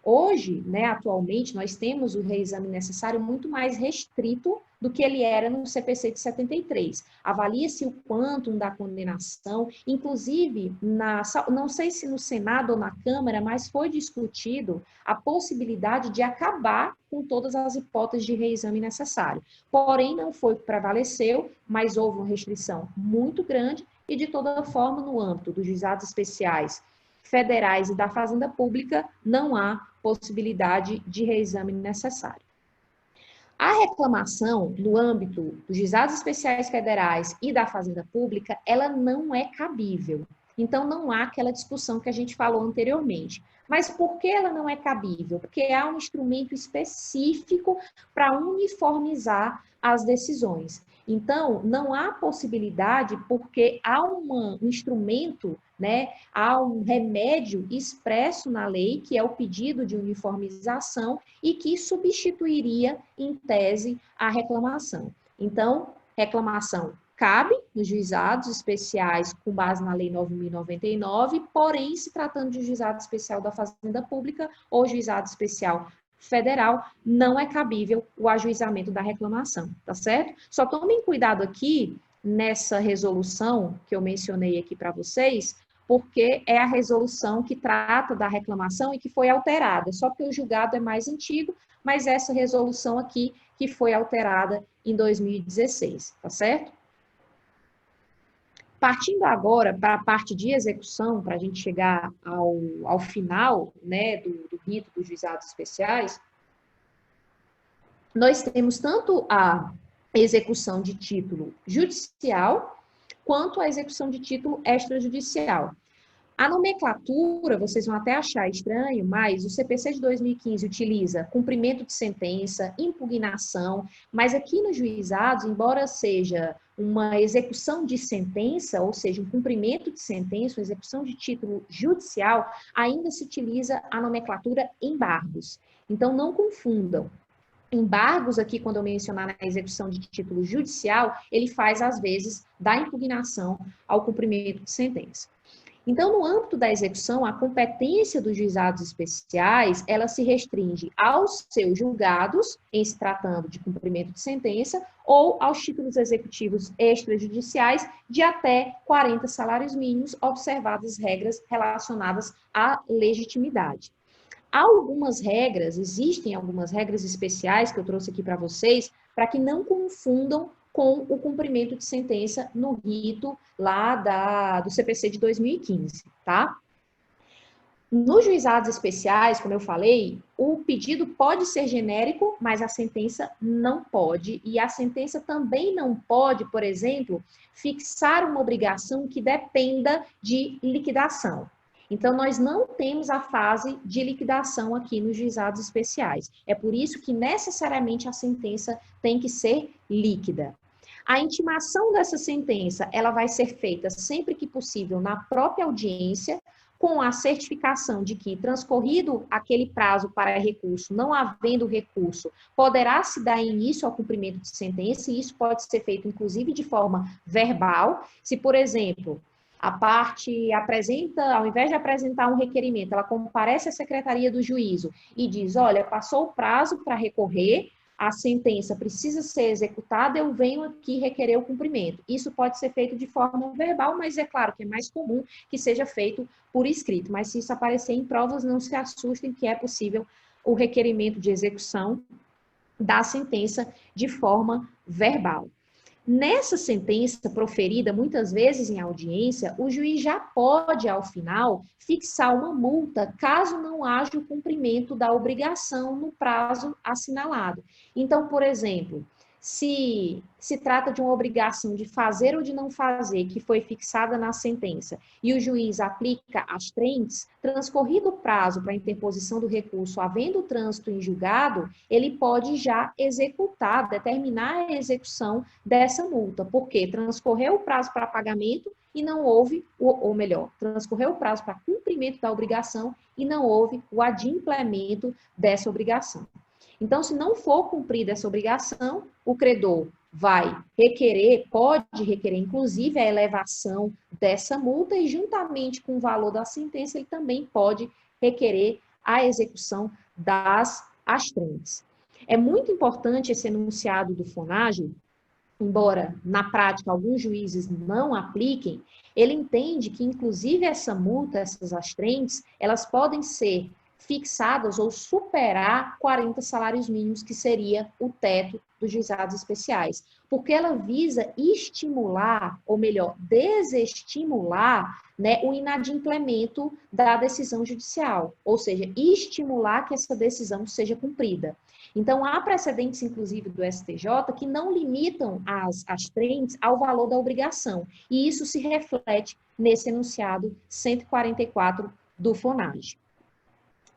Hoje, né, atualmente, nós temos o reexame necessário muito mais restrito do que ele era no CPC de 73. Avalia-se o quantum da condenação, inclusive, não sei se no Senado ou na Câmara, mas foi discutido a possibilidade de acabar com todas as hipóteses de reexame necessário. Porém, não foi o que prevaleceu, mas houve uma restrição muito grande e, de toda forma, no âmbito dos juizados especiais federais e da Fazenda Pública, não há possibilidade de reexame necessário. A reclamação, no âmbito dos juizados especiais federais e da Fazenda Pública, ela não é cabível. Então, não há aquela discussão que a gente falou anteriormente. Mas por que ela não é cabível? Porque há um instrumento específico para uniformizar as decisões. Então, não há possibilidade, porque há um instrumento, né, há um remédio expresso na lei, que é o pedido de uniformização, e que substituiria, em tese, a reclamação. Então, reclamação cabe nos juizados especiais com base na Lei 9.099, porém, se tratando de juizado especial da Fazenda Pública ou juizado especial federal, não é cabível o ajuizamento da reclamação, tá certo? Só tomem cuidado aqui nessa resolução que eu mencionei aqui para vocês, porque é a resolução que trata da reclamação e que foi alterada, só porque o julgado é mais antigo, mas essa resolução aqui que foi alterada em 2016, tá certo? Partindo agora para a parte de execução, para a gente chegar ao final, né, do rito dos juizados especiais, nós temos tanto a execução de título judicial, quanto a execução de título extrajudicial. A nomenclatura, vocês vão até achar estranho, mas o CPC de 2015 utiliza cumprimento de sentença, impugnação, mas aqui nos juizados, embora seja uma execução de sentença, ou seja, um cumprimento de sentença, uma execução de título judicial, ainda se utiliza a nomenclatura embargos. Então, não confundam. embargos aqui, quando eu mencionar na execução de título judicial, ele faz, às vezes, da impugnação ao cumprimento de sentença. Então, no âmbito da execução, a competência dos juizados especiais, ela se restringe aos seus julgados, em se tratando de cumprimento de sentença, ou aos títulos executivos extrajudiciais de até 40 salários mínimos, observadas regras relacionadas à legitimidade. Há algumas regras, existem algumas regras especiais que eu trouxe aqui para vocês, para que não confundam com o cumprimento de sentença no rito lá do CPC de 2015, tá? Nos juizados especiais, como eu falei, o pedido pode ser genérico, mas a sentença não pode. E a sentença também não pode, por exemplo, fixar uma obrigação que dependa de liquidação. Então, nós não temos a fase de liquidação aqui nos juizados especiais. É por isso que necessariamente a sentença tem que ser líquida. A intimação dessa sentença, ela vai ser feita sempre que possível na própria audiência, com a certificação de que, transcorrido aquele prazo para recurso, não havendo recurso, poderá se dar início ao cumprimento de sentença, e isso pode ser feito, inclusive, de forma verbal. Se, por exemplo, a parte apresenta, ao invés de apresentar um requerimento, ela comparece à secretaria do juízo e diz, olha, passou o prazo para recorrer, a sentença precisa ser executada, eu venho aqui requerer o cumprimento. Isso pode ser feito de forma verbal, mas é claro que é mais comum que seja feito por escrito. Mas se isso aparecer em provas, não se assustem que é possível o requerimento de execução da sentença de forma verbal. Nessa sentença proferida muitas vezes em audiência, o juiz já pode, ao final, fixar uma multa caso não haja o cumprimento da obrigação no prazo assinalado. Então, por exemplo, se trata de uma obrigação de fazer ou de não fazer, que foi fixada na sentença, e o juiz aplica as trentes, transcorrido o prazo para a interposição do recurso, havendo trânsito em julgado, ele pode já executar, determinar a execução dessa multa, porque transcorreu o prazo para pagamento e não houve, ou melhor, transcorreu o prazo para cumprimento da obrigação e não houve o adimplemento dessa obrigação. Então, se não for cumprida essa obrigação, o credor vai requerer, pode requerer, inclusive, a elevação dessa multa e, juntamente com o valor da sentença, ele também pode requerer a execução das astrentes. É muito importante esse enunciado do FONAGE, embora na prática alguns juízes não apliquem, ele entende que, inclusive, essa multa, essas astrentes, elas podem ser fixadas ou superar 40 salários mínimos, que seria o teto dos juizados especiais, porque ela visa estimular, ou melhor, desestimular, né, o inadimplemento da decisão judicial, ou seja, estimular que essa decisão seja cumprida. Então, há precedentes, inclusive, do STJ, que não limitam as trentes ao valor da obrigação, e isso se reflete nesse enunciado 144 do FONAGE.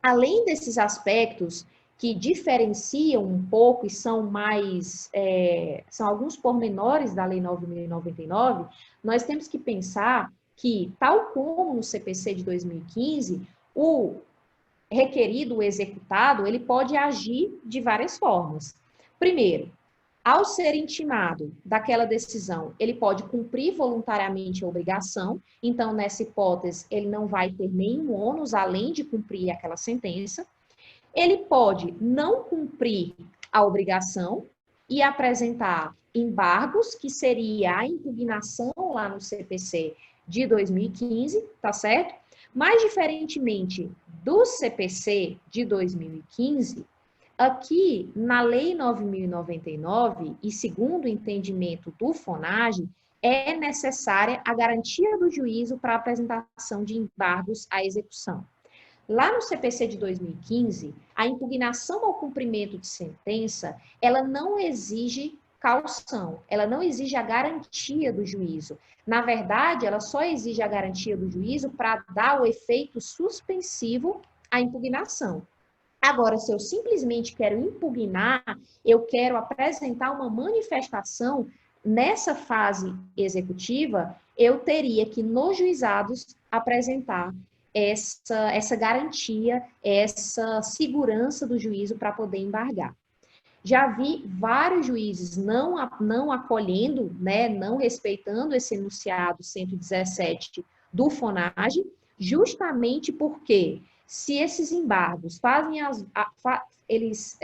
Além desses aspectos que diferenciam um pouco e são mais, são alguns pormenores da Lei 9.099, nós temos que pensar que, tal como no CPC de 2015, o requerido, o executado, ele pode agir de várias formas. Primeiro, ao ser intimado daquela decisão, ele pode cumprir voluntariamente a obrigação, então, nessa hipótese, ele não vai ter nenhum ônus além de cumprir aquela sentença. Ele pode não cumprir a obrigação e apresentar embargos, que seria a impugnação lá no CPC de 2015, tá certo? Mas, diferentemente do CPC de 2015, aqui, na Lei 9.099, e segundo o entendimento do FONAGE, é necessária a garantia do juízo para a apresentação de embargos à execução. Lá no CPC de 2015, a impugnação ao cumprimento de sentença, ela não exige caução, ela não exige a garantia do juízo. Na verdade, ela só exige a garantia do juízo para dar o efeito suspensivo à impugnação. Agora, se eu simplesmente quero impugnar, eu quero apresentar uma manifestação nessa fase executiva, eu teria que, nos juizados, apresentar essa garantia, essa segurança do juízo para poder embargar. Já vi vários juízes não acolhendo, né, não respeitando esse enunciado 117 do FONAGE, justamente porque se esses embargos eles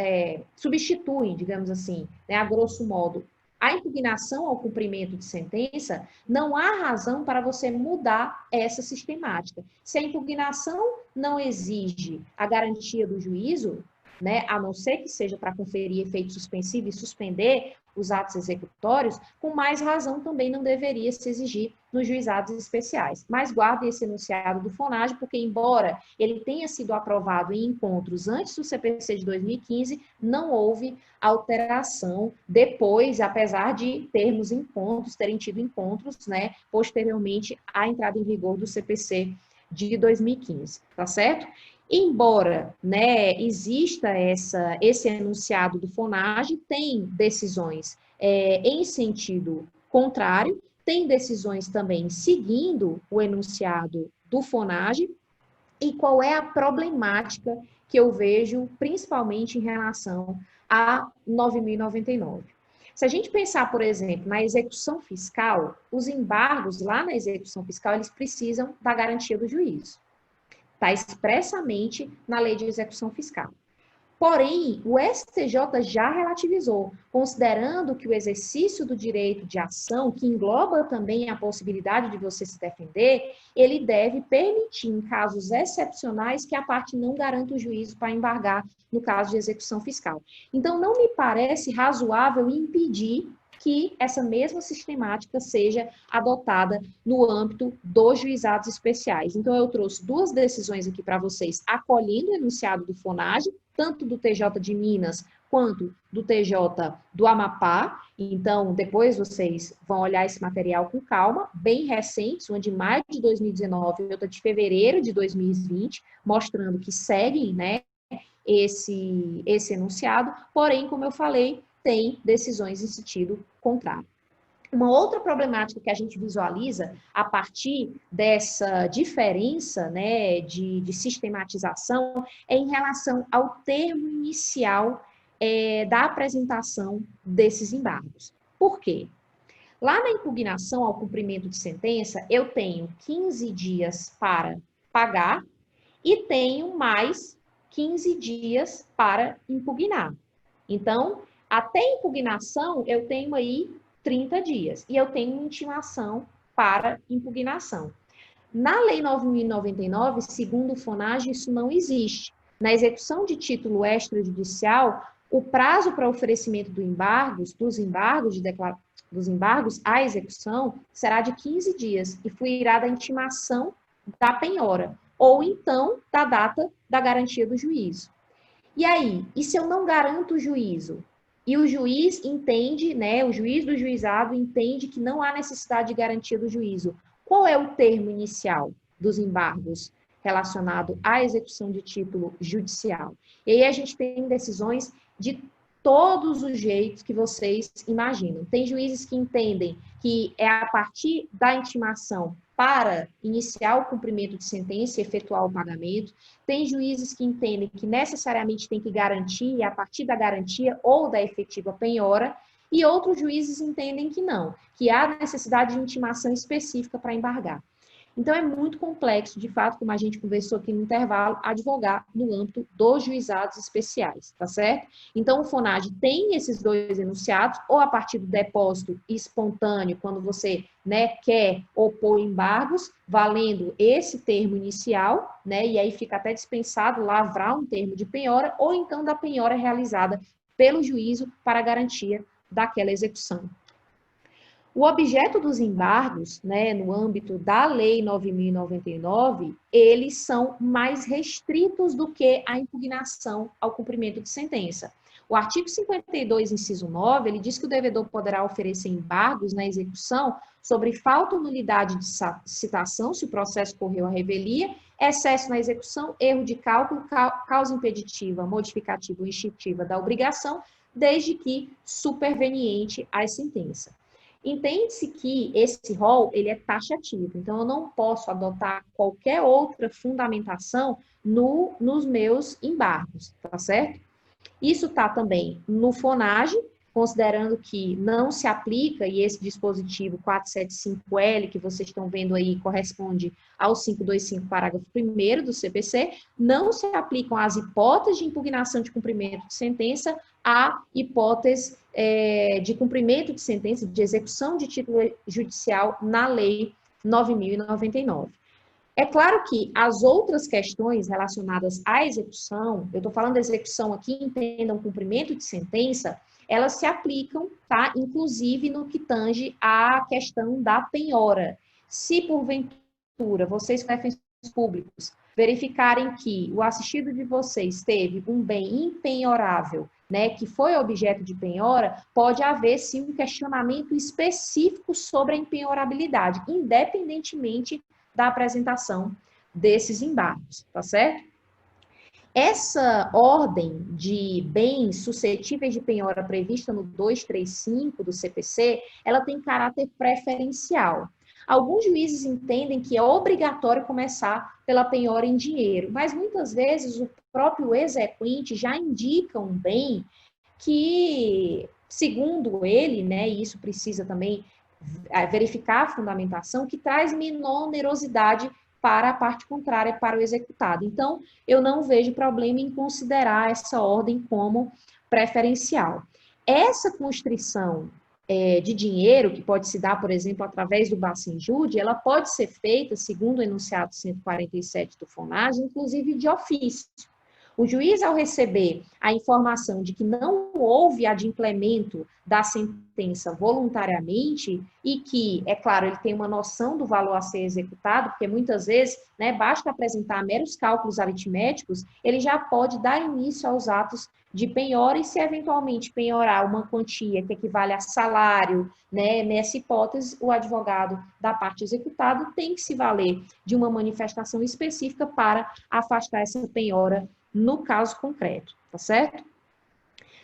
substituem, digamos assim, né, a grosso modo, a impugnação ao cumprimento de sentença, não há razão para você mudar essa sistemática. Se a impugnação não exige a garantia do juízo, né, a não ser que seja para conferir efeito suspensivo e suspender os atos executórios, com mais razão também não deveria se exigir nos juizados especiais. Mas guarde esse enunciado do FONAGE, porque embora ele tenha sido aprovado em encontros antes do CPC de 2015, não houve alteração depois, apesar de terem tido encontros, né, posteriormente à entrada em vigor do CPC de 2015, tá certo? Embora, né, exista esse enunciado do FONAGE, tem decisões em sentido contrário, tem decisões também seguindo o enunciado do FONAGE, e qual é a problemática que eu vejo, principalmente em relação a 9.099. Se a gente pensar, por exemplo, na execução fiscal, os embargos lá na execução fiscal, eles precisam da garantia do juízo. Está expressamente na lei de execução fiscal. Porém, o STJ já relativizou, considerando que o exercício do direito de ação, que engloba também a possibilidade de você se defender, ele deve permitir, em casos excepcionais, que a parte não garanta o juízo para embargar no caso de execução fiscal. Então, não me parece razoável impedir que essa mesma sistemática seja adotada no âmbito dos juizados especiais. Então, eu trouxe duas decisões aqui para vocês, acolhendo o enunciado do FONAGE, tanto do TJ de Minas quanto do TJ do Amapá. Então, depois vocês vão olhar esse material com calma, bem recentes, uma de maio de 2019 e outra de fevereiro de 2020, mostrando que seguem, né, esse enunciado, porém, como eu falei, tem decisões em sentido contrário. Uma outra problemática que a gente visualiza a partir dessa diferença, né, de sistematização é em relação ao termo inicial da apresentação desses embargos. Por quê? Lá na impugnação ao cumprimento de sentença, eu tenho 15 dias para pagar e tenho mais 15 dias para impugnar. Então, até impugnação, eu tenho aí 30 dias. E eu tenho intimação para impugnação. Na Lei 9.099, segundo o FONAGE, isso não existe. Na execução de título extrajudicial, o prazo para oferecimento dos embargos à execução será de 15 dias e fluirá da intimação da penhora, ou então da data da garantia do juízo. E aí, e se eu não garanto o juízo? E o juiz entende, né, o juiz do juizado entende que não há necessidade de garantia do juízo. Qual é o termo inicial dos embargos relacionado à execução de título judicial? E aí a gente tem decisões de todos os jeitos que vocês imaginam. Tem juízes que entendem que é a partir da intimação para iniciar o cumprimento de sentença e efetuar o pagamento. Tem juízes que entendem que necessariamente tem que garantir, a partir da garantia ou da efetiva penhora, e outros juízes entendem que não, que há necessidade de intimação específica para embargar. Então, é muito complexo, de fato, como a gente conversou aqui no intervalo, advogar no âmbito dos juizados especiais, tá certo? Então, o FONAGE tem esses dois enunciados, ou a partir do depósito espontâneo, quando você, né, quer opor embargos, valendo esse termo inicial, né, e aí fica até dispensado lavrar um termo de penhora, ou então da penhora realizada pelo juízo para garantia daquela execução. O objeto dos embargos, né, no âmbito da Lei 9.099, eles são mais restritos do que a impugnação ao cumprimento de sentença. O artigo 52, inciso 9, ele diz que o devedor poderá oferecer embargos na execução sobre falta ou nulidade de citação, se o processo correu à revelia, excesso na execução, erro de cálculo, causa impeditiva, modificativa ou extintiva da obrigação, desde que superveniente à sentença. Entende-se que esse rol, ele é taxativo, então eu não posso adotar qualquer outra fundamentação nos meus embargos, tá certo? Isso está também no FONAGE, considerando que não se aplica, e esse dispositivo 475L que vocês estão vendo aí corresponde ao 525, parágrafo 1º do CPC, não se aplicam as hipóteses de impugnação de cumprimento de sentença à hipótese de cumprimento de sentença, de execução de título judicial na Lei 9.099. É claro que as outras questões relacionadas à execução, eu estou falando da execução aqui, entendam cumprimento de sentença, elas se aplicam, tá? Inclusive no que tange à questão da penhora. Se porventura vocês, defensores públicos, verificarem que o assistido de vocês teve um bem impenhorável, né, que foi objeto de penhora, pode haver sim um questionamento específico sobre a impenhorabilidade, independentemente da apresentação desses embargos, tá certo? Essa ordem de bens suscetíveis de penhora prevista no 235 do CPC, ela tem caráter preferencial. Alguns juízes entendem que é obrigatório começar pela penhora em dinheiro, mas muitas vezes o próprio exequente já indica um bem que, segundo ele, né, e isso precisa também verificar a fundamentação, que traz menor onerosidade para a parte contrária, para o executado. Então, eu não vejo problema em considerar essa ordem como preferencial. Essa constrição de dinheiro, que pode se dar, por exemplo, através do Bacenjude, ela pode ser feita, segundo o enunciado 147 do FONAGE, inclusive de ofício. O juiz, ao receber a informação de que não houve adimplemento da sentença voluntariamente e que, é claro, ele tem uma noção do valor a ser executado, porque muitas vezes, né, basta apresentar meros cálculos aritméticos, ele já pode dar início aos atos de penhora e, se eventualmente penhorar uma quantia que equivale a salário, né, nessa hipótese, o advogado da parte executada tem que se valer de uma manifestação específica para afastar essa penhora no caso concreto, tá certo?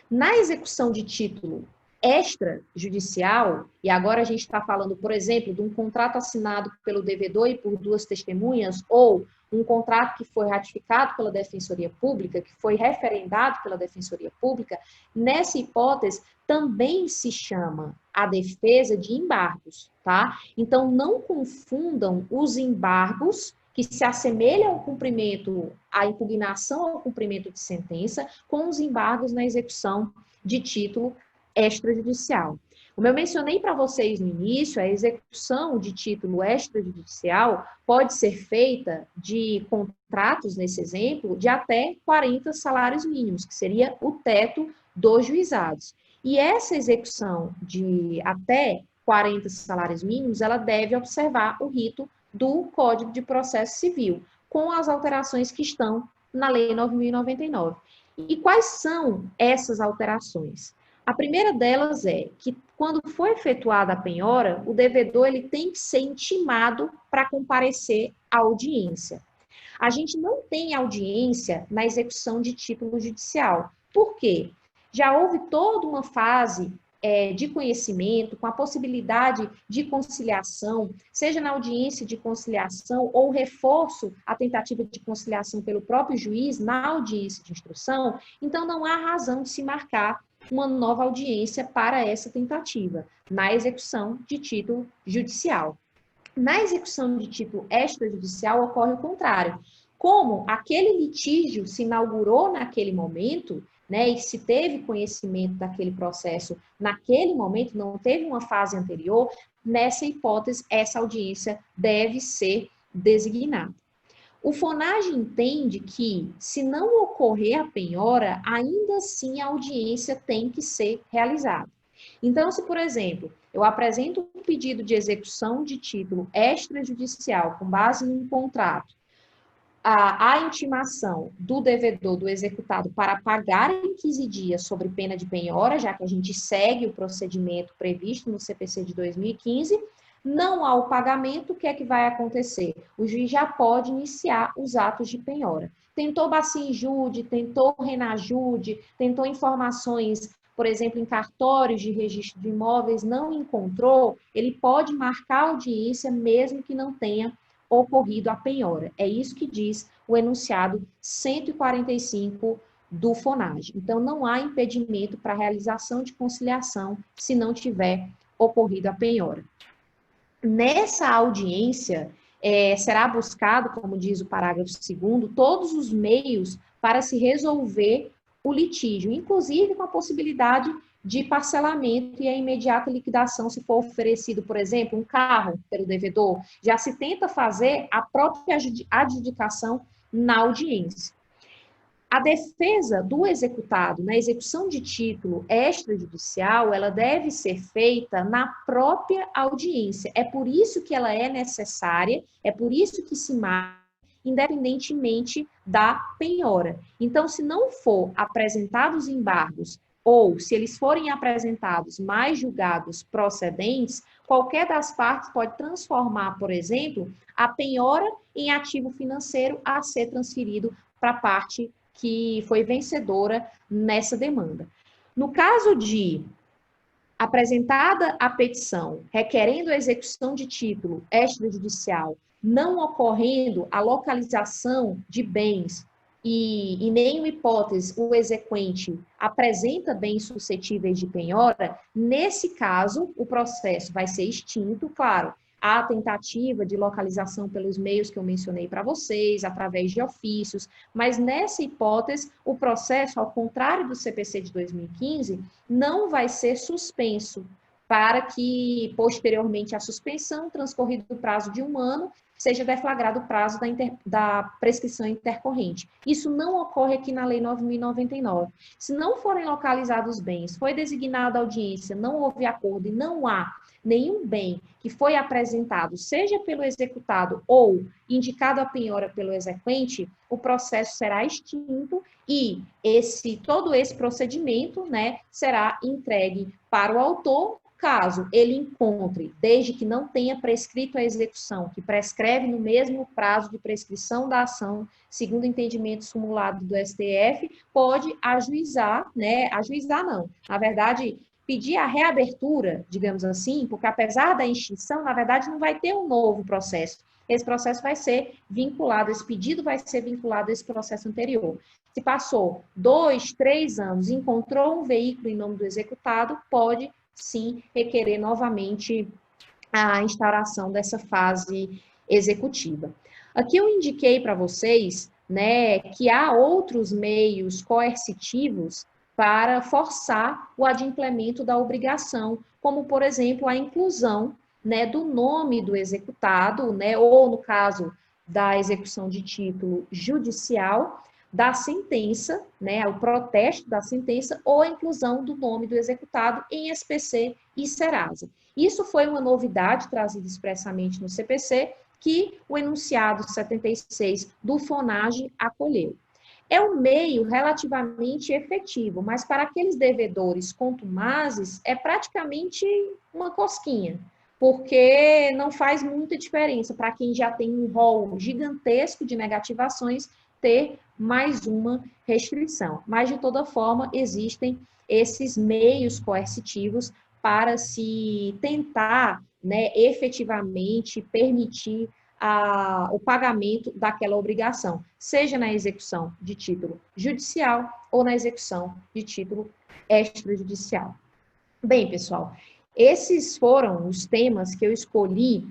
Na execução de título extrajudicial, e agora a gente está falando, por exemplo, de um contrato assinado pelo devedor e por duas testemunhas, ou um contrato que foi ratificado pela Defensoria Pública, que foi referendado pela Defensoria Pública, nessa hipótese também se chama a defesa de embargos, tá? Então, não confundam os embargos que se assemelha ao cumprimento, à impugnação ao cumprimento de sentença, com os embargos na execução de título extrajudicial. Como eu mencionei para vocês no início, a execução de título extrajudicial pode ser feita de contratos, nesse exemplo, de até 40 salários mínimos, que seria o teto dos juizados. E essa execução de até 40 salários mínimos, ela deve observar o rito do Código de Processo Civil, com as alterações que estão na Lei 9.099. E quais são essas alterações? A primeira delas é que, quando for efetuada a penhora, o devedor ele tem que ser intimado para comparecer à audiência. A gente não tem audiência na execução de título judicial. Por quê? Já houve toda uma fase de conhecimento, com a possibilidade de conciliação, seja na audiência de conciliação ou reforço à tentativa de conciliação pelo próprio juiz na audiência de instrução, então não há razão de se marcar uma nova audiência para essa tentativa, na execução de título judicial. Na execução de título extrajudicial ocorre o contrário. Como aquele litígio se inaugurou naquele momento, né, e se teve conhecimento daquele processo naquele momento, não teve uma fase anterior, nessa hipótese, essa audiência deve ser designada. O FONAGE entende que, se não ocorrer a penhora, ainda assim a audiência tem que ser realizada. Então, se, por exemplo, eu apresento um pedido de execução de título extrajudicial com base num contrato, a intimação do devedor, do executado, para pagar em 15 dias sobre pena de penhora, já que a gente segue o procedimento previsto no CPC de 2015, não há o pagamento, o que é que vai acontecer? O juiz já pode iniciar os atos de penhora. Tentou Bacenjude, tentou Renajude, tentou informações, por exemplo, em cartórios de registro de imóveis, não encontrou, ele pode marcar audiência mesmo que não tenha ocorrido a penhora. É isso que diz o enunciado 145 do FONAGE. Então, não há impedimento para a realização de conciliação se não tiver ocorrido a penhora. Nessa audiência, será buscado, como diz o parágrafo 2º, todos os meios para se resolver o litígio, inclusive com a possibilidade de parcelamento e a imediata liquidação, se for oferecido, por exemplo, um carro pelo devedor. Já se tenta fazer a própria adjudicação na audiência. A defesa do executado na execução de título extrajudicial, ela deve ser feita na própria audiência. É por isso que ela é necessária, é por isso que se marca, independentemente da penhora. Então, se não for apresentados embargos, ou se eles forem apresentados mais julgados procedentes, qualquer das partes pode transformar, por exemplo, a penhora em ativo financeiro a ser transferido para a parte que foi vencedora nessa demanda. No caso de apresentada a petição requerendo a execução de título extrajudicial, não ocorrendo a localização de bens e em nenhuma hipótese o exequente apresenta bens suscetíveis de penhora, nesse caso o processo vai ser extinto, claro, a tentativa de localização pelos meios que eu mencionei para vocês, através de ofícios, mas nessa hipótese, o processo, ao contrário do CPC de 2015, não vai ser suspenso, para que, posteriormente à suspensão, transcorrido o prazo de 1 ano, seja deflagrado o prazo da prescrição intercorrente. Isso não ocorre aqui na Lei 9.099. Se não forem localizados bens, foi designada a audiência, não houve acordo e não há nenhum bem que foi apresentado, seja pelo executado ou indicado a penhora pelo exequente, o processo será extinto e todo esse procedimento, né, será entregue para o autor, caso ele encontre, desde que não tenha prescrito a execução, que prescreve no mesmo prazo de prescrição da ação, segundo o entendimento simulado do STF, pode ajuizar, né, ajuizar não, na verdade, pedir a reabertura, digamos assim, porque apesar da extinção, na verdade, não vai ter um novo processo. Esse processo vai ser vinculado, esse pedido vai ser vinculado a esse processo anterior. Se passou 2, 3 anos, encontrou um veículo em nome do executado, pode, sim, requerer novamente a instauração dessa fase executiva. Aqui eu indiquei para vocês, né, que há outros meios coercitivos para forçar o adimplemento da obrigação, como, por exemplo, a inclusão, né, do nome do executado, né, ou, no caso da execução de título judicial, da sentença, né, o protesto da sentença, ou a inclusão do nome do executado em SPC e Serasa. Isso foi uma novidade trazida expressamente no CPC, que o enunciado 76 do FONAGE acolheu. É um meio relativamente efetivo, mas para aqueles devedores contumazes é praticamente uma cosquinha, porque não faz muita diferença para quem já tem um rol gigantesco de negativações ter mais uma restrição. Mas, de toda forma, existem esses meios coercitivos para se tentar, né, efetivamente permitir o pagamento daquela obrigação, seja na execução de título judicial ou na execução de título extrajudicial. Bem, pessoal, esses foram os temas que eu escolhi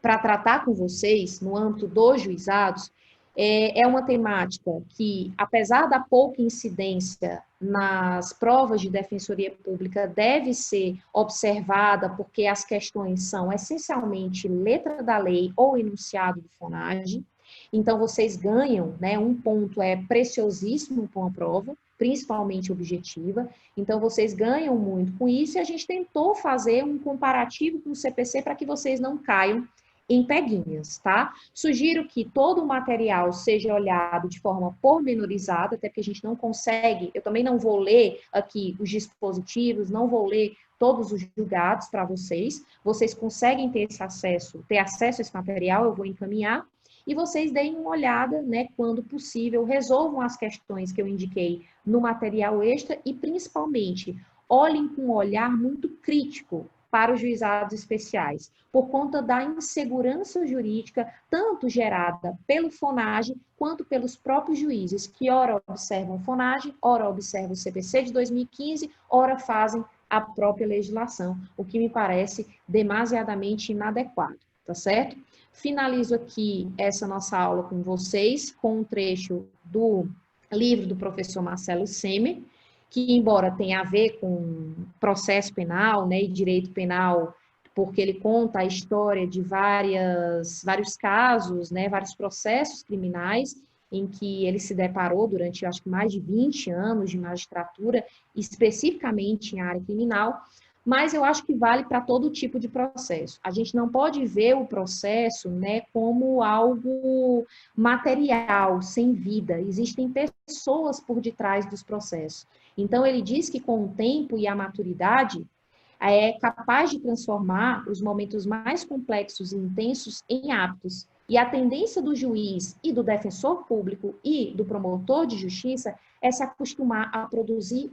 para tratar com vocês no âmbito dos juizados. É uma temática que, apesar da pouca incidência nas provas de defensoria pública, deve ser observada, porque as questões são essencialmente letra da lei ou enunciado do FONAGE. Então, vocês ganham, né? Um ponto é preciosíssimo para uma prova, principalmente objetiva. Então, vocês ganham muito com isso, e a gente tentou fazer um comparativo com o CPC para que vocês não caiam em peguinhas, tá? Sugiro que todo o material seja olhado de forma pormenorizada, até porque a gente não consegue, eu também não vou ler aqui os dispositivos, não vou ler todos os julgados para vocês, vocês conseguem ter acesso a esse material, eu vou encaminhar, e vocês deem uma olhada, né, quando possível, resolvam as questões que eu indiquei no material extra e, principalmente, olhem com um olhar muito crítico para os juizados especiais, por conta da insegurança jurídica, tanto gerada pelo FONAGE, quanto pelos próprios juízes, que ora observam o FONAGE, ora observam o CPC de 2015, ora fazem a própria legislação, o que me parece demasiadamente inadequado, tá certo? Finalizo aqui essa nossa aula com vocês, com um trecho do livro do professor Marcelo Semer, que, embora tenha a ver com processo penal, né, e direito penal, porque ele conta a história de vários casos, né, vários processos criminais em que ele se deparou durante, acho que mais de 20 anos de magistratura, especificamente em área criminal, mas eu acho que vale para todo tipo de processo. A gente não pode ver o processo, né, como algo material, sem vida. Existem pessoas por detrás dos processos. Então, ele diz que com o tempo e a maturidade, é capaz de transformar os momentos mais complexos e intensos em hábitos. E a tendência do juiz e do defensor público e do promotor de justiça é se acostumar a produzir.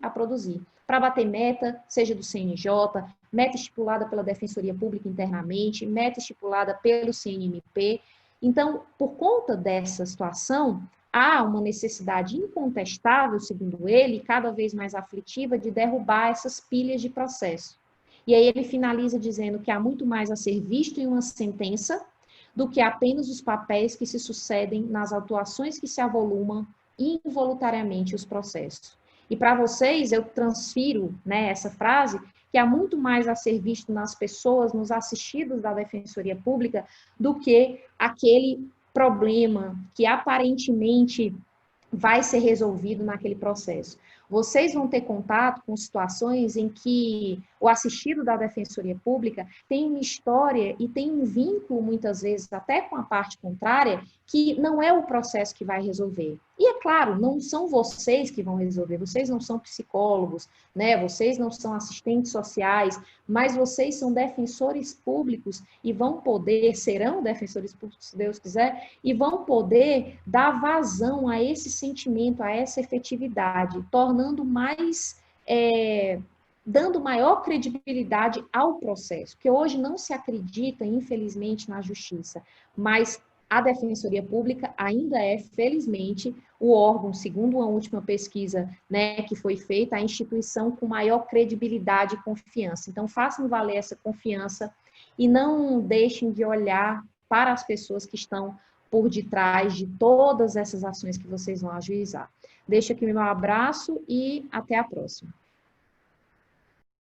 Para bater meta, seja do CNJ, meta estipulada pela Defensoria Pública internamente, meta estipulada pelo CNMP. Então, por conta dessa situação, há uma necessidade incontestável, segundo ele, cada vez mais aflitiva, de derrubar essas pilhas de processo. E aí ele finaliza dizendo que há muito mais a ser visto em uma sentença do que apenas os papéis que se sucedem nas autuações que se avolumam involuntariamente os processos. E para vocês, eu transfiro, né, essa frase, que há muito mais a ser visto nas pessoas, nos assistidos da Defensoria Pública, do que aquele problema que aparentemente vai ser resolvido naquele processo. Vocês vão ter contato com situações em que o assistido da Defensoria Pública tem uma história e tem um vínculo, muitas vezes, até com a parte contrária, que não é o processo que vai resolver. E, é claro, não são vocês que vão resolver, vocês não são psicólogos, né? Vocês não são assistentes sociais, mas vocês são defensores públicos e serão defensores públicos, se Deus quiser, e vão poder dar vazão a esse sentimento, a essa efetividade, tornando mais, dando maior credibilidade ao processo, porque hoje não se acredita, infelizmente, na justiça, mas a Defensoria Pública ainda é, felizmente, o órgão, segundo uma última pesquisa, né, que foi feita, a instituição com maior credibilidade e confiança. Então, façam valer essa confiança e não deixem de olhar para as pessoas que estão por detrás de todas essas ações que vocês vão ajuizar. Deixo aqui meu abraço e até a próxima.